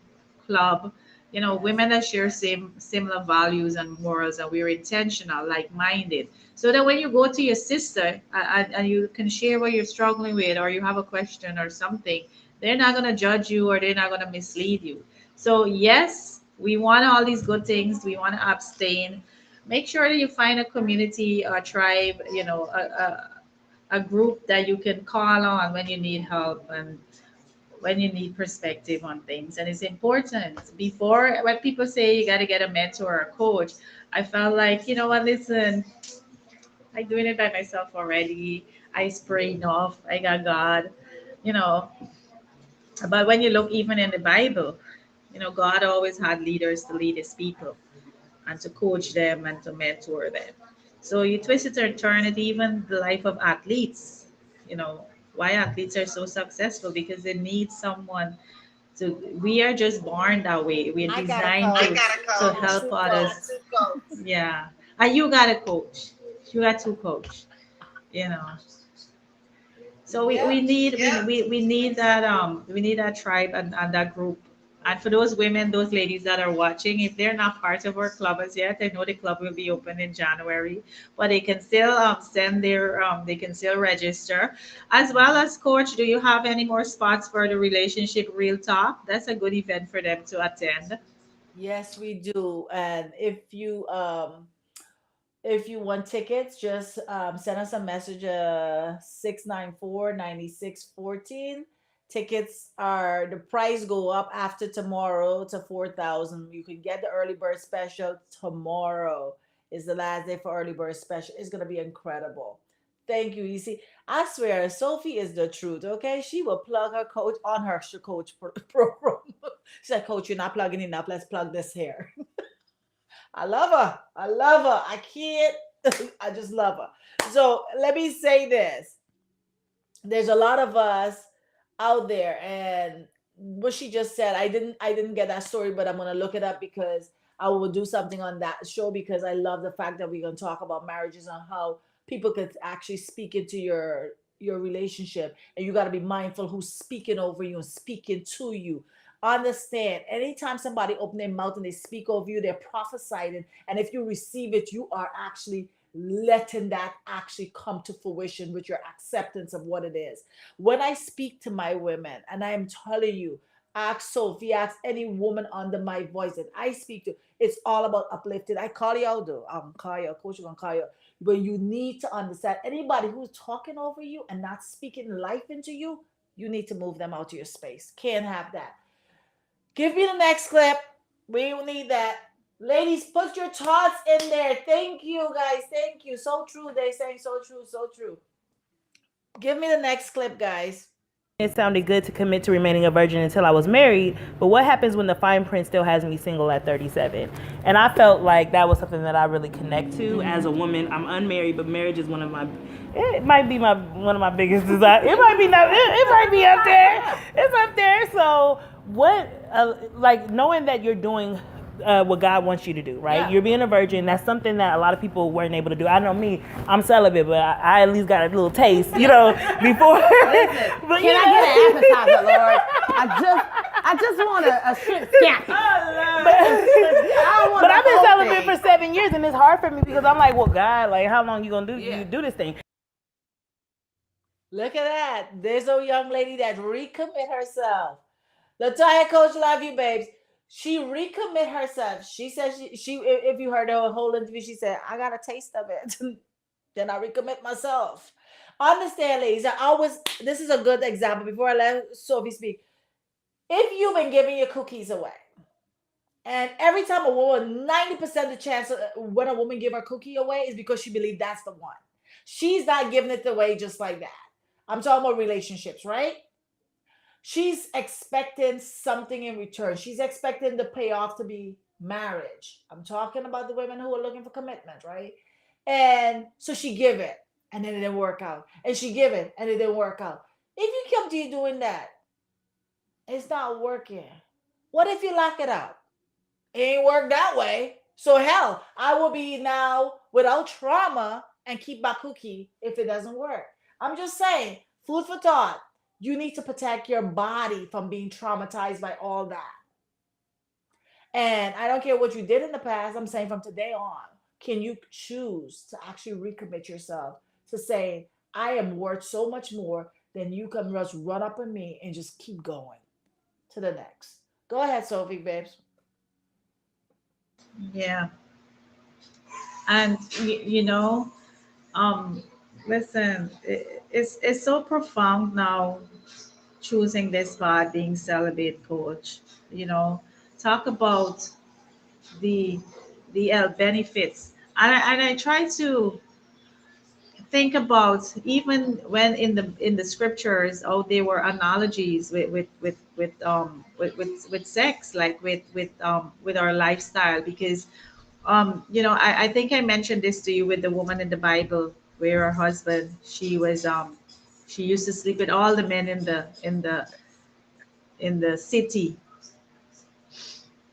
Speaker 3: club, women that share similar values and morals, and we're intentional, like-minded. So that when you go to your sister and you can share what you're struggling with, or you have a question or something, they're not going to judge you or they're not going to mislead you. So yes, we want all these good things. We want to abstain. Make sure that you find a community, a tribe, a group that you can call on when you need help and when you need perspective on things. And it's important. Before, when people say you got to get a mentor or a coach, I felt like, you know what, listen, I'm doing it by myself already. I spray enough. I got God, you know. But when you look even in the Bible, God always had leaders to lead his people and to coach them and to mentor them. So you twist it and turn it, even the life of athletes, why athletes are so successful, because they need someone to, we are just born that way. We're
Speaker 2: I got a
Speaker 3: designed
Speaker 2: coach.
Speaker 3: to help
Speaker 2: Two
Speaker 3: others.
Speaker 2: coats.
Speaker 3: Yeah. And you got a coach. You got two coach, you know. So we need we need that we need that tribe and that group. And for those women, those ladies that are watching, if they're not part of our club as yet, I know the club will be open in January, but they can still send their they can still register. As well as coach, do you have any more spots for the relationship real talk? That's a good event for them to attend.
Speaker 2: Yes, we do. And if you want tickets, just send us a message 694-9614. Tickets are the price go up after tomorrow to 4,000. You can get the early bird special tomorrow. Is the last day for early bird special. It's gonna be incredible. Thank you. You see, I swear, Sophie is the truth. Okay, she will plug her coach on her coach program. She's like, Coach, you're not plugging enough. Let's plug this here. I love her. I love her. I can't. I just love her. So let me say this. There's a lot of us out there, and what she just said, I didn't get that story, but I'm gonna look it up because I will do something on that show, because I love the fact that we're gonna talk about marriages and how people could actually speak into your relationship, and you got to be mindful who's speaking over you and speaking to you. Understand, anytime somebody open their mouth and they speak over you, they're prophesying, and if you receive it, you are actually letting that actually come to fruition with your acceptance of what it is. When I speak to my women, and I am telling you, ask Sophie, ask any woman under my voice that I speak to, it's all about uplifting. I call you out though. I'm call you, coach, you gonna call you. But you need to understand, anybody who's talking over you and not speaking life into you, you need to move them out of your space. Can't have that. Give me the next clip. We will need that. Ladies, put your thoughts in there. Thank you, guys. Thank you. So true. They saying so true. So true. Give me the next clip, guys.
Speaker 10: It sounded good to commit to remaining a virgin until I was married, but what happens when the fine print still has me single at 37? And I felt like that was something that I really connect to as a woman. I'm unmarried, but marriage is it might be one of my biggest desires. It might be it might be up there. It's up there. So what, like knowing that you're doing what God wants you to do, right?
Speaker 2: Yeah.
Speaker 10: You're being a virgin. That's something that a lot of people weren't able to do. I know me, I'm celibate, but I at least got a little taste, before.
Speaker 11: But can I get an appetizer, Lord? I just want a shrimp scampi.
Speaker 10: But I've been celibate for 7 years, and it's hard for me because I'm like, well, God, like, how long you gonna do you do this thing?
Speaker 2: Look at that. There's a young lady that recommit herself. Latoya, coach, love you, babes. She recommit herself. She said she if you heard her whole interview, she said, I got a taste of it. Then I recommit myself. Understand, ladies, this is a good example before I let Sophie speak. If you've been giving your cookies away, and every time a woman, 90% of the chance when a woman give her cookie away is because she believes that's the one. She's not giving it away just like that. I'm talking about relationships, right? She's expecting something in return. She's expecting the payoff to be marriage. I'm talking about the women who are looking for commitment, right? And so she give it, and then it didn't work out. And she give it, and it didn't work out. If you come to you doing that, it's not working. What if you lock it up? It ain't work that way. So hell, I will be now without trauma and keep my cookie if it doesn't work. I'm just saying, food for thought. You need to protect your body from being traumatized by all that. And I don't care what you did in the past. I'm saying from today on, can you choose to actually recommit yourself to saying, I am worth so much more than you can just run up on me and just keep going to the next. Go ahead, Sophie, babes.
Speaker 3: Yeah. And you know, um, listen, it's so profound now choosing this path, being celibate coach. You know, talk about the benefits, and I try to think about even when in the scriptures, oh, there were analogies with sex, like with our lifestyle, because you know, I think I mentioned this to you with the woman in the Bible where her husband, she used to sleep with all the men in the city,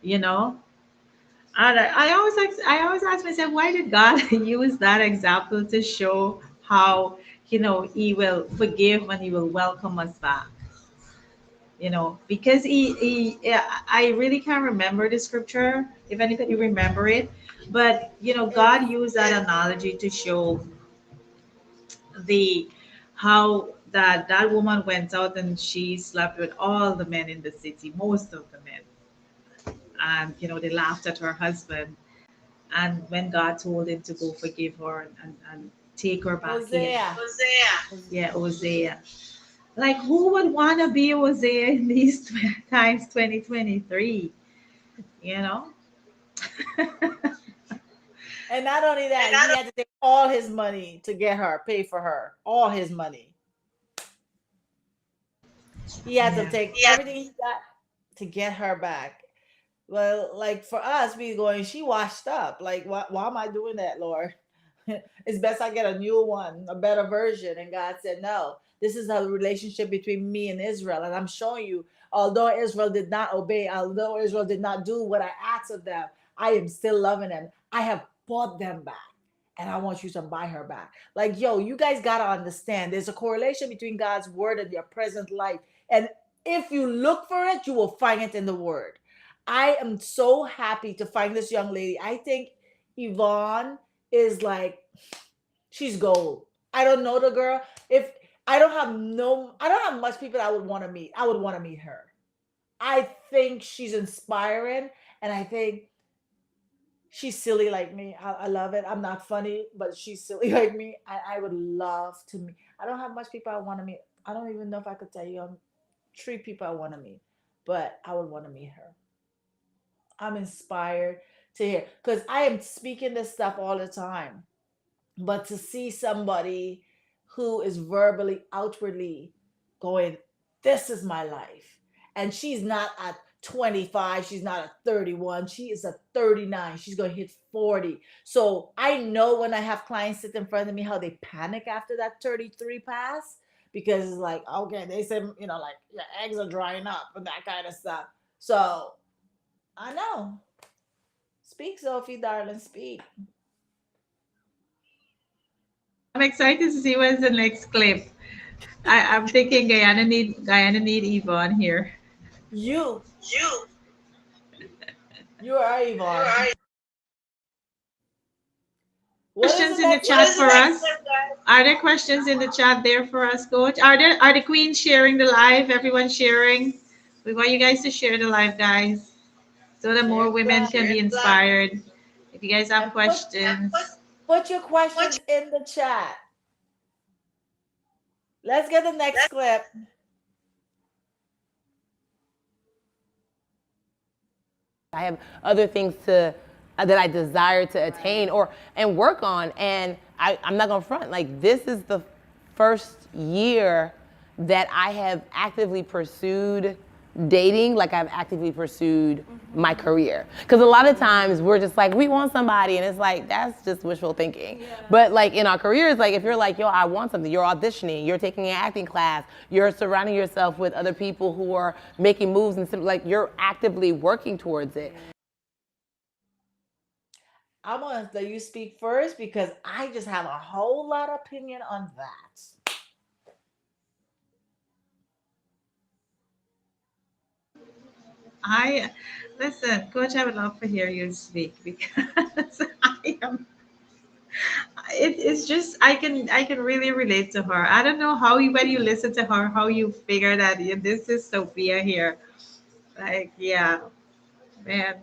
Speaker 3: you know. And I always ask myself, why did God use that example to show how, you know, He will forgive and He will welcome us back? You know, because yeah, I really can't remember the scripture, if anybody remember it, but you know, God used that analogy to show the how that woman went out and she slept with all the men in the city, most of the men, and you know, they laughed at her husband. And when God told him to go forgive her and take her back in,
Speaker 2: Hosea.
Speaker 3: yeah, Hosea. Like, who would want to be Hosea in these times, 2023? You know?
Speaker 2: And not only that, he had to take all his money to get her, pay for her, all his money. He had to
Speaker 3: Yeah.
Speaker 2: take everything he got to get her back. Well, like for us, we going, she washed up. Like, why am I doing that, Lord? It's best I get a new one, a better version. And God said, no, this is a relationship between me and Israel. And I'm showing you, although Israel did not obey, although Israel did not do what I asked of them, I am still loving them. I have bought them back. And I want you to buy her back. Like, yo, you guys got to understand there's a correlation between God's word and your present life. And if you look for it, you will find it in the word. I am so happy to find this young lady. I think Yvonne is like, she's gold. I don't know the girl. If I don't have much people I would want to meet. I would want to meet her. I think she's inspiring, and I think she's silly like me. I love it. I'm not funny, but she's silly like me. I would love to meet. I don't have much people I want to meet. I don't even know if I could tell you 3 people I want to meet, but I would want to meet her. I'm inspired to hear because I am speaking this stuff all the time. But to see somebody who is verbally, outwardly going, this is my life. And she's not at 25, she's not at 31, she is at 39. She's going to hit 40. So I know when I have clients sit in front of me how they panic after that 33 pass because it's like, okay, they said, you know, like your eggs are drying up and that kind of stuff. So I know. Speak, Sophie, darling, speak.
Speaker 3: I'm excited to see what's the next clip. I'm thinking Guyana need Yvonne here.
Speaker 2: You are Yvonne. What is
Speaker 3: Questions
Speaker 2: the
Speaker 3: in the
Speaker 2: next
Speaker 3: chat for us?
Speaker 2: clip, guys?
Speaker 3: Are there questions in the chat there for us, Coach? Are the queens sharing the live? Everyone sharing? We want you guys to share the live, guys, so that more women can be inspired. If you guys have
Speaker 2: And
Speaker 3: questions,
Speaker 2: put your questions in the chat. Let's get the next clip.
Speaker 11: I have other things to that I desire to attain or and work on, and I'm not gonna front. Like, this is the first year that I have actively pursued dating, like I've actively pursued my career. Because a lot of times we're just like, we want somebody, and it's like, that's just wishful thinking. But like in our careers, like if you're like, yo, I want something, you're auditioning, you're taking an acting class, you're surrounding yourself with other people who are making moves, and like you're actively working towards it.
Speaker 2: I'm gonna let you speak first because I just have a whole lot of opinion on that.
Speaker 3: I listen, Coach. I would love to hear you speak because I am. It's just I can really relate to her. I don't know how you when you listen to her, how you figure that yeah, this is Sophia here. Like yeah, man.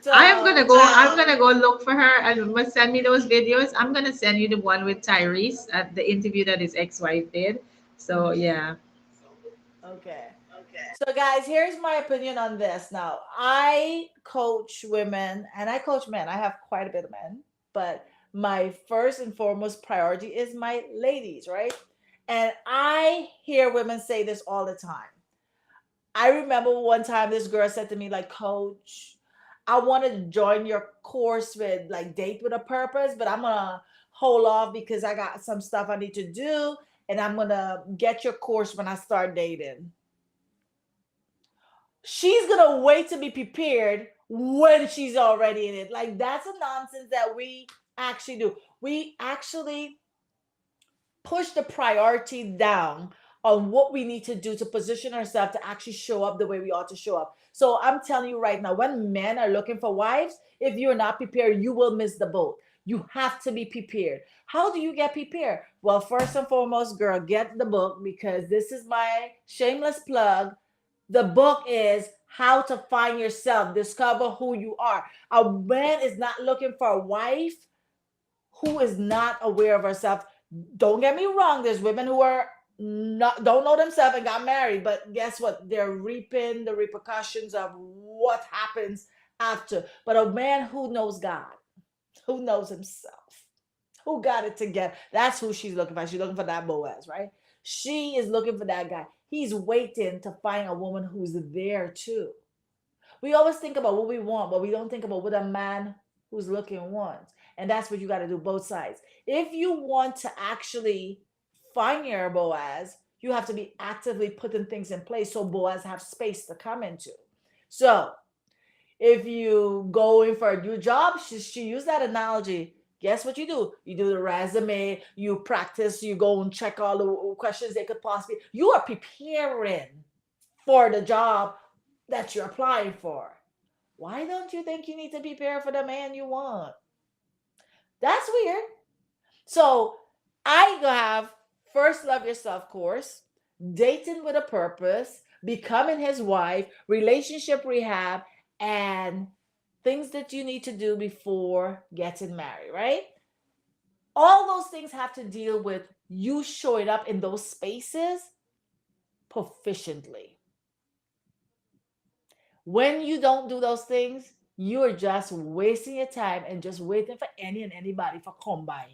Speaker 2: So
Speaker 3: I'm gonna go look for her and must send me those videos. I'm gonna send you the one with Tyrese at the interview that his ex-wife did. So yeah.
Speaker 2: okay. So guys, here's my opinion on this. Now, I coach women and I coach men. I have quite a bit of men, but my first and foremost priority is my ladies, right? And I hear women say this all the time. I remember one time this girl said to me, like, Coach, I want to join your course with like Date with a Purpose, but I'm gonna hold off because I got some stuff I need to do, and I'm gonna get your course when I start dating. She's gonna wait to be prepared when she's already in it. Like that's a nonsense that we actually do. We actually push the priority down on what we need to do to position ourselves to actually show up the way we ought to show up. So I'm telling you right now, when men are looking for wives, if you're not prepared, you will miss the boat. You have to be prepared. How do you get prepared? Well, first and foremost, girl, get the book because this is my shameless plug. The book is How to Find Yourself, Discover Who You Are. A man is not looking for a wife who is not aware of herself. Don't get me wrong, there's women who are not don't know themselves and got married, but guess what? They're reaping the repercussions of what happens after. But a man who knows God, who knows himself, who got it together, that's who she's looking for. She's looking for that Boaz, right? She is looking for that guy. He's waiting to find a woman who's there too. We always think about what we want, but we don't think about what a man who's looking wants. And that's what you got to do, both sides. If you want to actually find your Boaz, you have to be actively putting things in place so Boaz have space to come into. So if you go in for a new job, she used that analogy. Guess what you do? You do the resume, you practice, you go and check all the questions they could possibly. You are preparing for the job that you're applying for. Why don't you think you need to prepare for the man you want? That's weird. So I have First Love Yourself course, Dating with a Purpose, Becoming His Wife, Relationship Rehab, and things that you need to do before getting married, right? All those things have to deal with you showing up in those spaces proficiently. When you don't do those things, you are just wasting your time and just waiting for any and anybody for come by.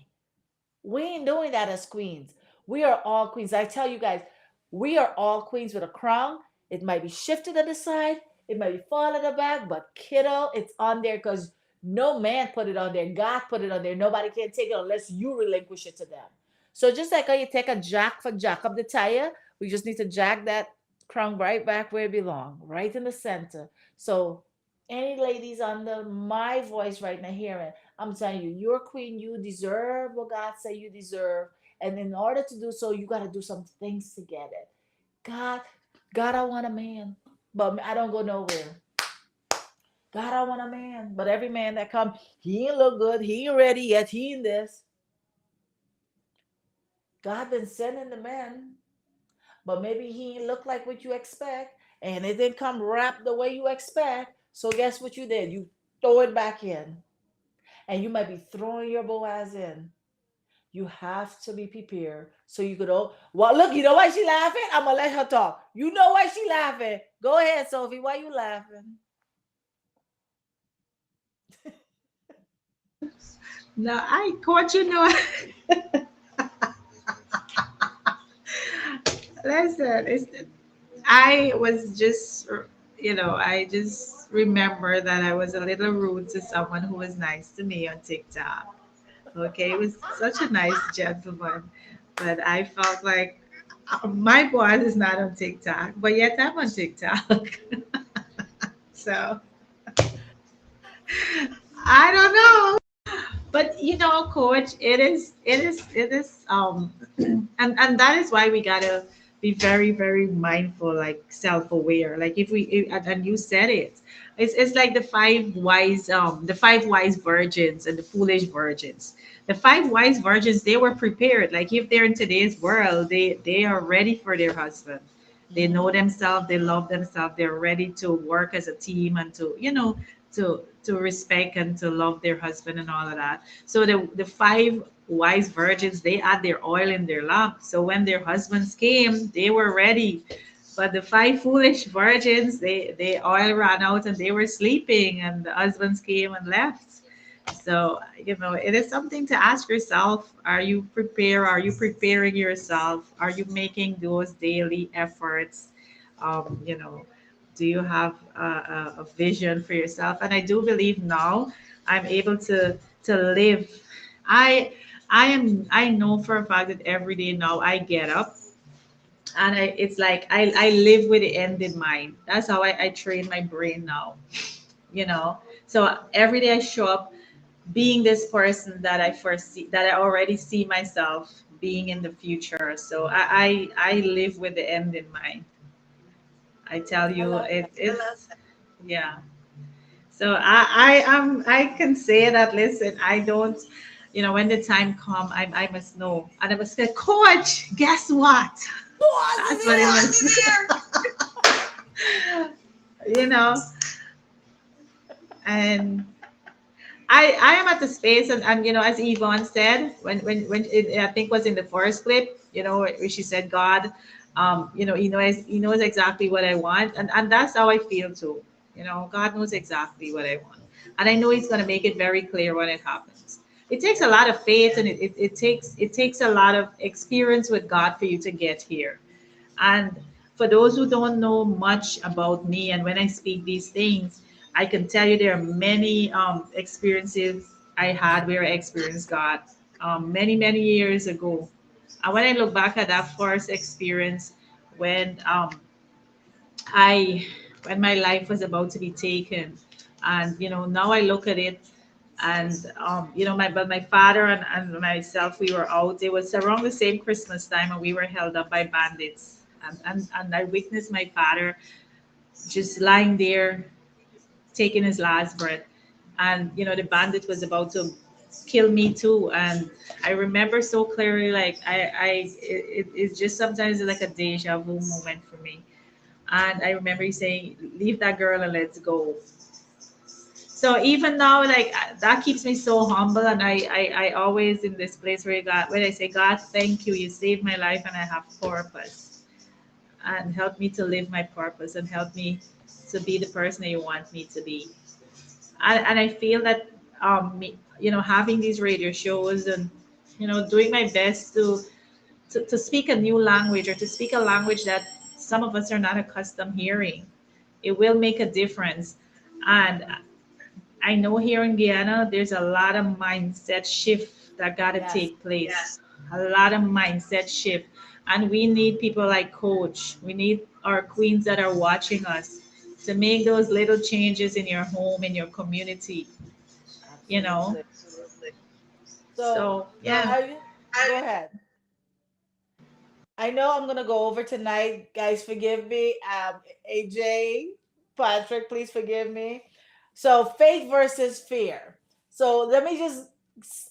Speaker 2: We ain't doing that as queens. We are all queens. I tell you guys, we are all queens with a crown. It might be shifted to the side, it might be falling at the back, but kiddo, it's on there because no man put it on there. God put it on there. Nobody can take it unless you relinquish it to them. So just like how you take a jack for jack up the tire, we just need to jack that crown right back where it belongs, right in the center. So any ladies under my voice right now hearing, I'm telling you, you're a queen. You deserve what God say you deserve. And in order to do so, you got to do some things to get it. God, God, I want a man, but I don't go nowhere. God, I want a man, but every man that come, he ain't look good. He ain't ready yet. He in this. God been sending the men, but maybe he ain't look like what you expect, and it didn't come wrapped the way you expect. So guess what you did? You throw it back in, and you might be throwing your Boaz in. You have to be prepared so you could. Oh, well, look, you know why she laughing? I'm gonna let her talk. You know why she laughing? Go ahead, Sophie. Why you laughing?
Speaker 3: No, I caught you know. Listen, I was just, I just remember that I was a little rude to someone who was nice to me on TikTok. Okay, it was such a nice gentleman, but I felt like my boss is not on TikTok, but yet I'm on TikTok. So I don't know. But coach, it is and that is why we gotta be very, very mindful, like self-aware. Like and you said it's like the five wise virgins and the foolish virgins. The five wise virgins, they were prepared. Like if they're in today's world, they are ready for their husband. They know themselves, they love themselves, they're ready to work as a team and to to respect and to love their husband and all of that. So the five wise virgins, they had their oil in their lamp. So when their husbands came, they were ready. But the five foolish virgins, they oil ran out and they were sleeping, and the husbands came and left. So it is something to ask yourself: Are you prepared? Are you preparing yourself? Are you making those daily efforts? Do you have a vision for yourself? And I do believe now I'm able to live. I know for a fact that every day now I get up and it's like I live with the end in mind. That's how I train my brain now. You know, so every day I show up being this person that I foresee, that I already see myself being in the future. So I live with the end in mind. I tell
Speaker 2: I
Speaker 3: you,
Speaker 2: love that.
Speaker 3: it's yeah. So I can say that. Listen, I don't. When the time come, I must know, and I must say, Coach, guess what?
Speaker 2: Pause
Speaker 3: That's
Speaker 2: it
Speaker 3: what it
Speaker 2: here.
Speaker 3: was. you know, and I am at the space, and as Yvonne said, when I think was in the first clip, where she said, God, he knows exactly what I want, and that's how I feel too. God knows exactly what I want, and I know He's going to make it very clear when it happens. It takes a lot of faith, and it takes a lot of experience with God for you to get here. And for those who don't know much about me, and when I speak these things, I can tell you there are many experiences I had where I experienced God many, many years ago. And when I look back at that first experience, when I when my life was about to be taken, and now I look at it, and my father and myself, we were out. It was around the same Christmas time, and we were held up by bandits, and I witnessed my father just lying there taking his last breath, and the bandit was about to kill me too. And I remember so clearly, like it's just sometimes like a deja vu moment for me. And I remember he saying, leave that girl and let's go. So even now, like that keeps me so humble, and I always in this place where God, when I say, God, thank you, you saved my life, and I have purpose, and help me to live my purpose, and help me to be the person that you want me to be. And I feel that having these radio shows, and doing my best to speak a new language, or to speak a language that some of us are not accustomed hearing, it will make a difference. And I know here in Guyana, there's a lot of mindset shift that got to
Speaker 2: Yes.
Speaker 3: take place. Yes. A lot of mindset shift. And we need people like Coach. We need our queens that are watching us to make those little changes in your home, in your community, you know?
Speaker 2: Absolutely. So
Speaker 3: So, yeah.
Speaker 2: I go ahead. I know I'm gonna go over tonight, guys. Forgive me. AJ, Patrick, please forgive me. So faith versus fear. So let me just.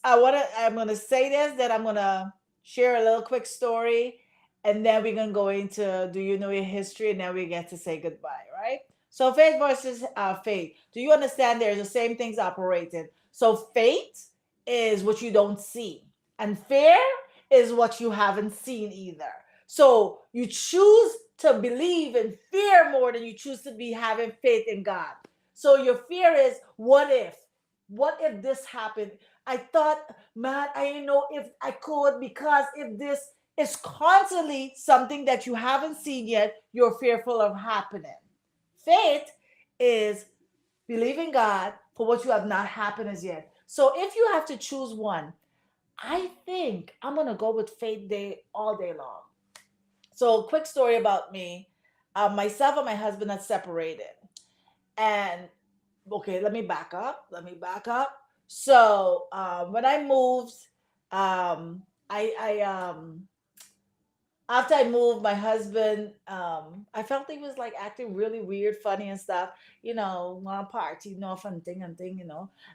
Speaker 2: I'm gonna say this. Then I'm gonna share a little quick story, and then we're gonna go into do you know your history, and then we get to say goodbye, right? So faith versus faith. Do you understand? There's the same things operating. So faith is what you don't see, and fear is what you haven't seen either. So you choose to believe in fear more than you choose to be having faith in God. So your fear is what if? What if this happened? I thought, man, I didn't know if I could because if this is constantly something that you haven't seen yet, you're fearful of happening. Faith is believing God for what you have not happened as yet. So if you have to choose one, I think I'm gonna go with faith day all day long. So, quick story about me. Myself and my husband had separated, and okay, let me back up. Let me back up. So when I moved, I after I moved, my husband, I felt he was like acting really weird, funny and stuff, one party, fun thing and thing,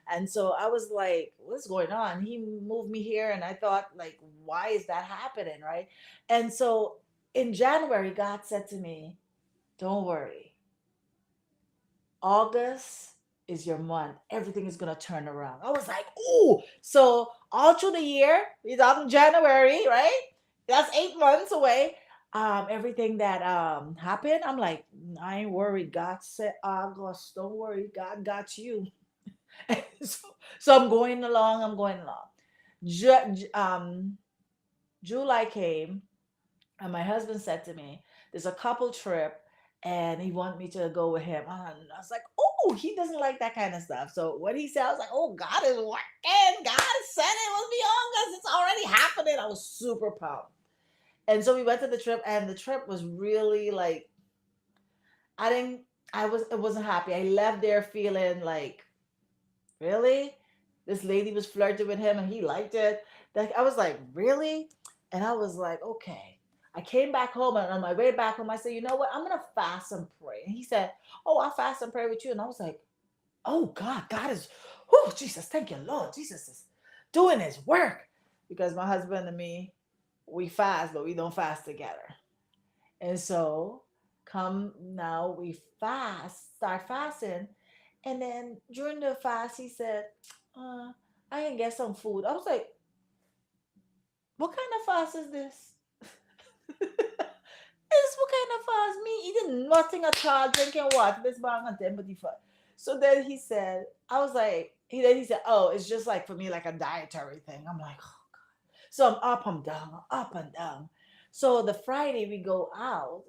Speaker 2: And so I was like, what's going on? He moved me here and I thought, like, why is that happening? Right. And so in January, God said to me, don't worry. August is your month. Everything is gonna turn around. I was like, ooh. So all through the year, it's on January, right? That's 8 months away. Everything that happened, I'm like, I ain't worried. God said August, don't worry, God got you. so, so I'm going along, July came, and my husband said to me, there's a couple trip and he wanted me to go with him. And I was like, oh, he doesn't like that kind of stuff. So what he said, I was like, oh, God is working. God said it was beyond us. It's already happening. I was super pumped. And so we went to the trip, and the trip was really like, I didn't, I wasn't happy. I left there feeling like, really? This lady was flirting with him and he liked it. Like, I was like, really? And I was like, okay. I came back home, and on my way back home, I said, you know what? I'm gonna fast and pray. And he said, oh, I'll fast and pray with you. And I was like, oh God is, oh Jesus, thank you, Lord. Jesus is doing his work. Because my husband and me, we fast, but we don't fast together. And so come now, we start fasting. And then during the fast, he said, I can get some food. I was like, what kind of fast is this? This what kind of fast? Me eating nothing at all, drinking water, this bang and empathy for. So then he said, I was like, he said, oh, it's just like for me, like a dietary thing. I'm like, oh God. So I'm up, I'm down, up and down. So the Friday we go out,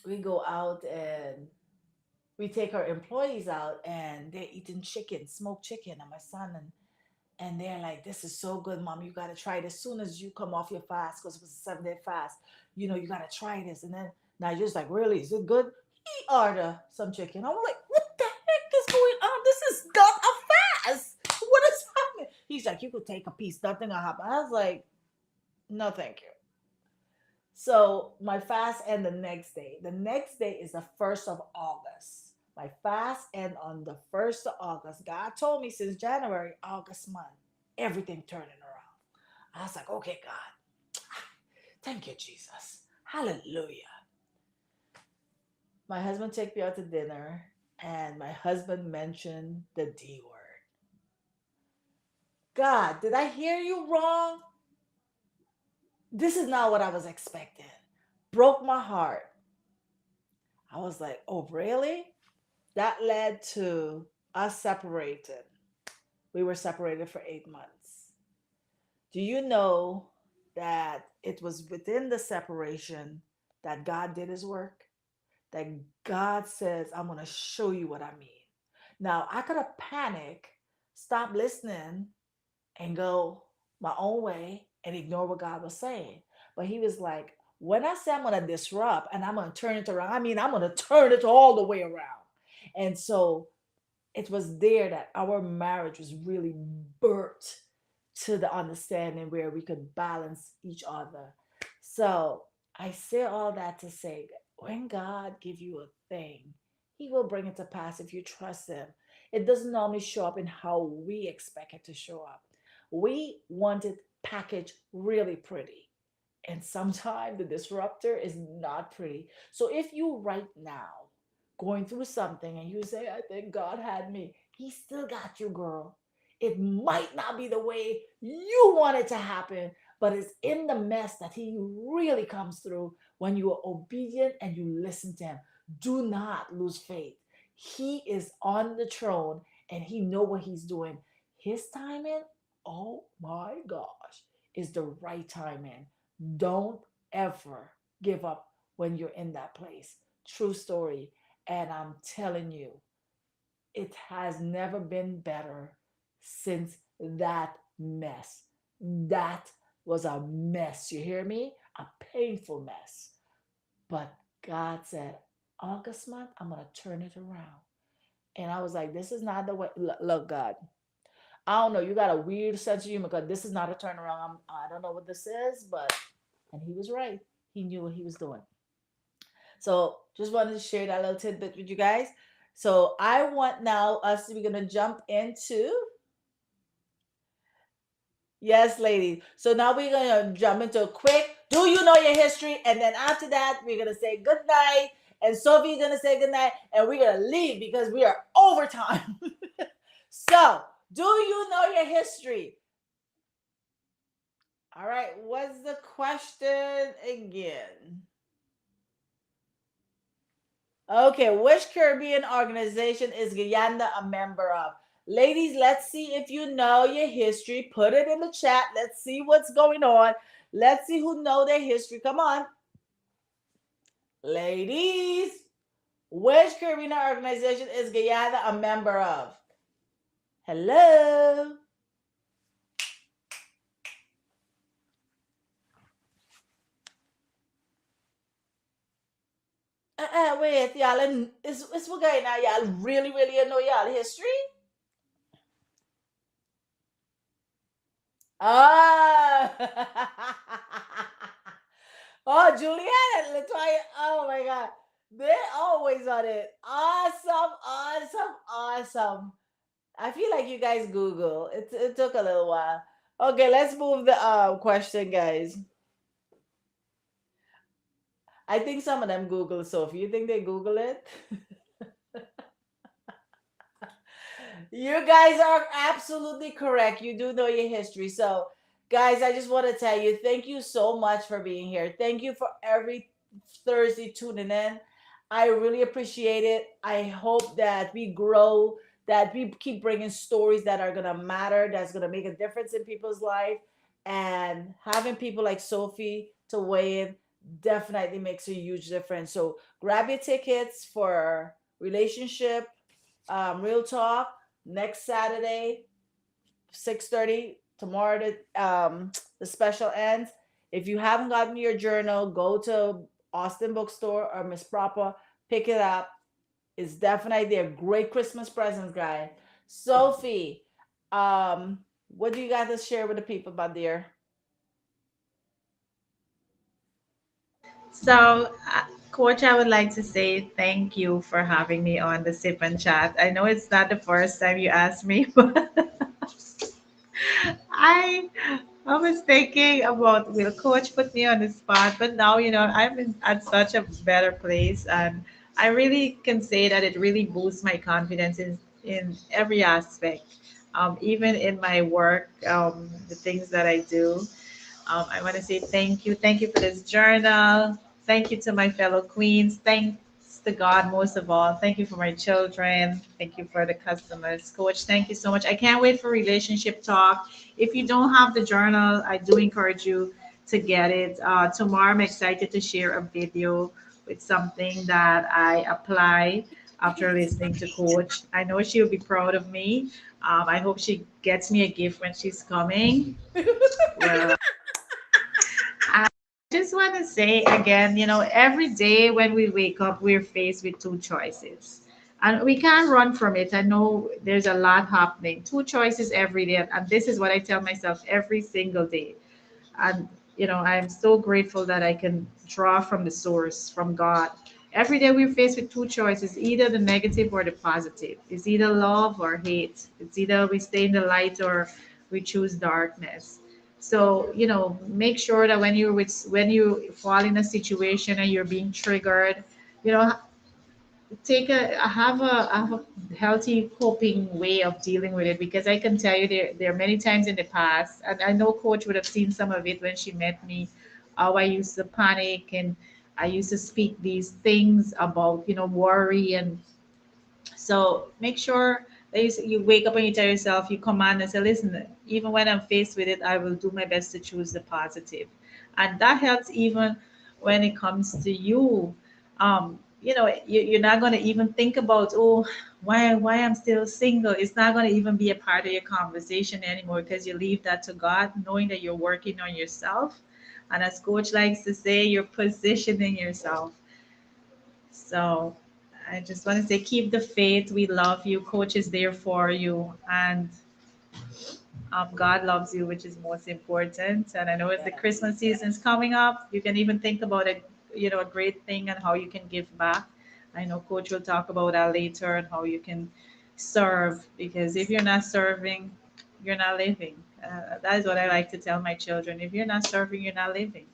Speaker 2: and we take our employees out, and they're eating chicken, smoked chicken, and my son and they're like, this is so good, Mom. You got to try it as soon as you come off your fast, because it was a 7-day fast. You got to try this. And then Nigeria's like, really? Is it good? He order some chicken. I'm like, what the heck is going on? This is not a fast. What is happening? He's like, you could take a piece. Nothing will happen. I was like, no, thank you. So my fast end the next day. The next day is the 1st of August. My fast end on the 1st of August. God told me since January, August month, everything turning around. I was like, okay, God. Thank you, Jesus. Hallelujah. My husband took me out to dinner, and my husband mentioned the D word. God, did I hear you wrong? This is not what I was expecting. Broke my heart. I was like, oh, really? That led to us separating. We were separated for 8 months. Do you know that it was within the separation that God did his work? That God says, I'm going to show you what I mean. Now, I could have panicked, stopped listening, and go my own way and ignore what God was saying. But he was like, when I say I'm going to disrupt and I'm going to turn it around, I mean, I'm going to turn it all the way around. And so it was there that our marriage was really birthed to the understanding where we could balance each other. So I say all that to say that when God gives you a thing, he will bring it to pass if you trust him. It doesn't normally show up in how we expect it to show up. We want it packaged really pretty. And sometimes the disruptor is not pretty. So if you right now going through something and you say, I think God had me, he still got you, girl. It might not be the way you want it to happen, but it's in the mess that he really comes through when you are obedient and you listen to him. Do not lose faith. He is on the throne and he know what he's doing. His timing, oh my gosh, is the right timing. Don't ever give up when you're in that place. True story. And I'm telling you, it has never been better since that mess. That was a mess. You hear me? A painful mess. But God said, August month, I'm going to turn it around. And I was like, this is not the way. Look, God, I don't know. You got a weird sense of humor because this is not a turnaround. I don't know what this is, but, and he was right. He knew what he was doing. So just wanted to share that little tidbit with you guys. So I want now us to be going to jump into, yes, ladies. So now we're going to jump into a quick, do you know your history? And then after that, we're going to say good night. And Sophie's going to say good night. And we're going to leave because we are overtime. So, do you know your history? All right. What's the question again? Okay, which Caribbean organization is Guyana a member of? Ladies, let's see if you know your history. Put it in the chat. Let's see what's going on. Let's see who know their history. Come on. Ladies, which Caribbean organization is Guyana a member of? Hello? Wait, y'all, and it's what going now, y'all really, really know y'all history? Ah! Oh, Julianne and Latoya, oh my God. They're always on it. Awesome, awesome, awesome. I feel like you guys Google. It took a little while. Okay, let's move the question, guys. I think some of them Google, Sophie. You think they Google it? You guys are absolutely correct. You do know your history. So, guys, I just want to tell you thank you so much for being here. Thank you for every Thursday tuning in. I really appreciate it. I hope that we grow, that we keep bringing stories that are going to matter, that's going to make a difference in people's life. And having people like Sophie to weigh in definitely makes a huge difference. So, grab your tickets for relationship, real talk next Saturday, 6:30. Tomorrow the special ends. If you haven't gotten your journal, go to Austin Bookstore or Miss Proper, pick it up. It's definitely a great Christmas presents, guy. Sophie, what do you got to share with the people, my dear?
Speaker 3: So, Coach, I would like to say thank you for having me on the Sip and Chat. I know it's not the first time you asked me, but I I was thinking about will Coach put me on the spot, but now I'm at such a better place, and I really can say that it really boosts my confidence in every aspect, even in my work, the things that I do. I want to say thank you for this journal. Thank you to my fellow queens. Thanks to God most of all. Thank you for my children. Thank you for the customers. Coach, thank you so much. I can't wait for relationship talk. If you don't have the journal, I do encourage you to get it. Tomorrow, I'm excited to share a video with something that I apply after listening to Coach. I know she'll be proud of me. I hope she gets me a gift when she's coming. Well, I just want to say again, every day when we wake up, we're faced with two choices. And we can't run from it. I know there's a lot happening. Two choices every day. And this is what I tell myself every single day. And I'm so grateful that I can draw from the source, from God. Every day we're faced with two choices, either the negative or the positive. It's either love or hate. It's either we stay in the light or we choose darkness. So make sure that when you fall in a situation and you're being triggered, you know take a have a healthy coping way of dealing with it, because I can tell you there are many times in the past, and I know Coach would have seen some of it when she met me, how I used to panic, and I used to speak these things about worry. And so make sure that you wake up and you tell yourself, you command and say, listen, even when I'm faced with it, I will do my best to choose the positive. And that helps even when it comes to you. You're not going to even think about, oh, why I'm still single. It's not going to even be a part of your conversation anymore, because you leave that to God, knowing that you're working on yourself. And as Coach likes to say, you're positioning yourself. So I just want to say, keep the faith. We love you. Coach is there for you. And God loves you, which is most important. And I know if the Christmas season is coming up, you can even think about it, a great thing and how you can give back. I know Coach will talk about that later and how you can serve, because if you're not serving, you're not living. That is what I like to tell my children. If you're not serving, you're not living.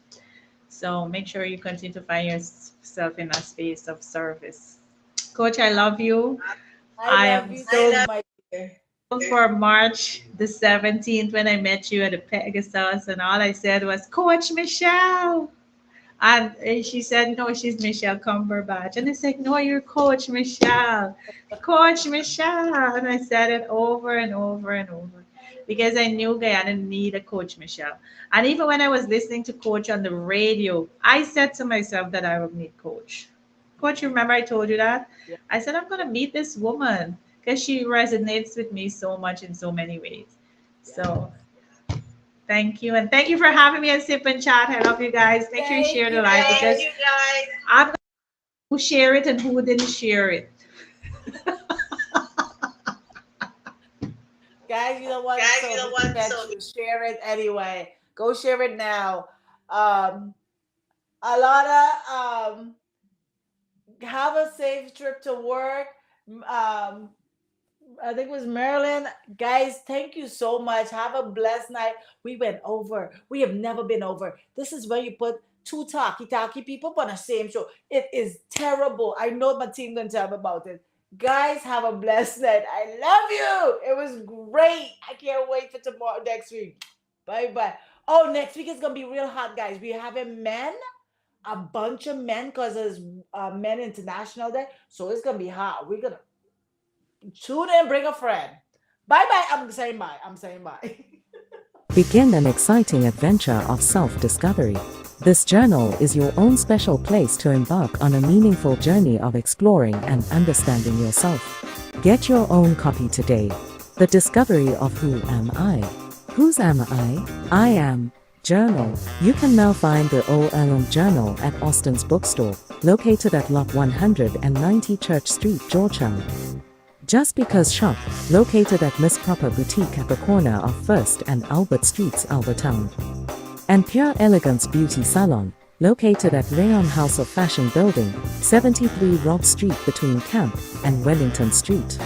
Speaker 3: So make sure you continue to find yourself in a space of service. Coach, I love you.
Speaker 2: I love
Speaker 3: am
Speaker 2: you
Speaker 3: so
Speaker 2: too, my dear.
Speaker 3: for March the 17th when I met you at the Pegasus, and all I said was, Coach Michelle. And she said, no, she's Michelle Cumberbatch. And I said, no, you're Coach Michelle. Coach Michelle. And I said it over and over and over because I knew Guyana need a Coach Michelle. And even when I was listening to Coach on the radio, I said to myself that I would meet Coach. Coach, you remember I told you that?
Speaker 2: Yeah.
Speaker 3: I said, I'm going to meet this woman because she resonates with me so much in so many ways. So thank you. And thank you for having me on Sip and Chat. I love you guys. Make sure you share the live because I'm going to who share it and who didn't share it.
Speaker 2: Guys, you know what? So share it anyway. Go share it now. A lot of have a safe trip to work. I think it was Maryland. Guys, thank you so much. Have a blessed night. We went over. We have never been over. This is where you put two talkie people on the same show. It is terrible. I know my team gonna tell me about it. Guys, have a blessed night. I love you. It was great. I can't wait for tomorrow next week. Bye bye. Oh, next week is gonna be real hot, guys. We having men, a bunch of men, because it's Men International Day. So it's gonna be hot. We're gonna tune in, bring a friend. Bye bye. I'm saying bye.
Speaker 9: Begin an exciting adventure of self-discovery. This journal is your own special place to embark on a meaningful journey of exploring and understanding yourself. Get your own copy today. The Discovery of Who Am I? Whose am I? I am. Journal. You can now find the OLM Journal at Austin's Bookstore, located at Lot 190 Church Street, Georgetown. Just Because Shop, located at Miss Proper Boutique at the corner of 1st and Albert Streets, Albertown. And Pure Elegance Beauty Salon, located at Rayon House of Fashion Building, 73 Rock Street between Camp and Wellington Street.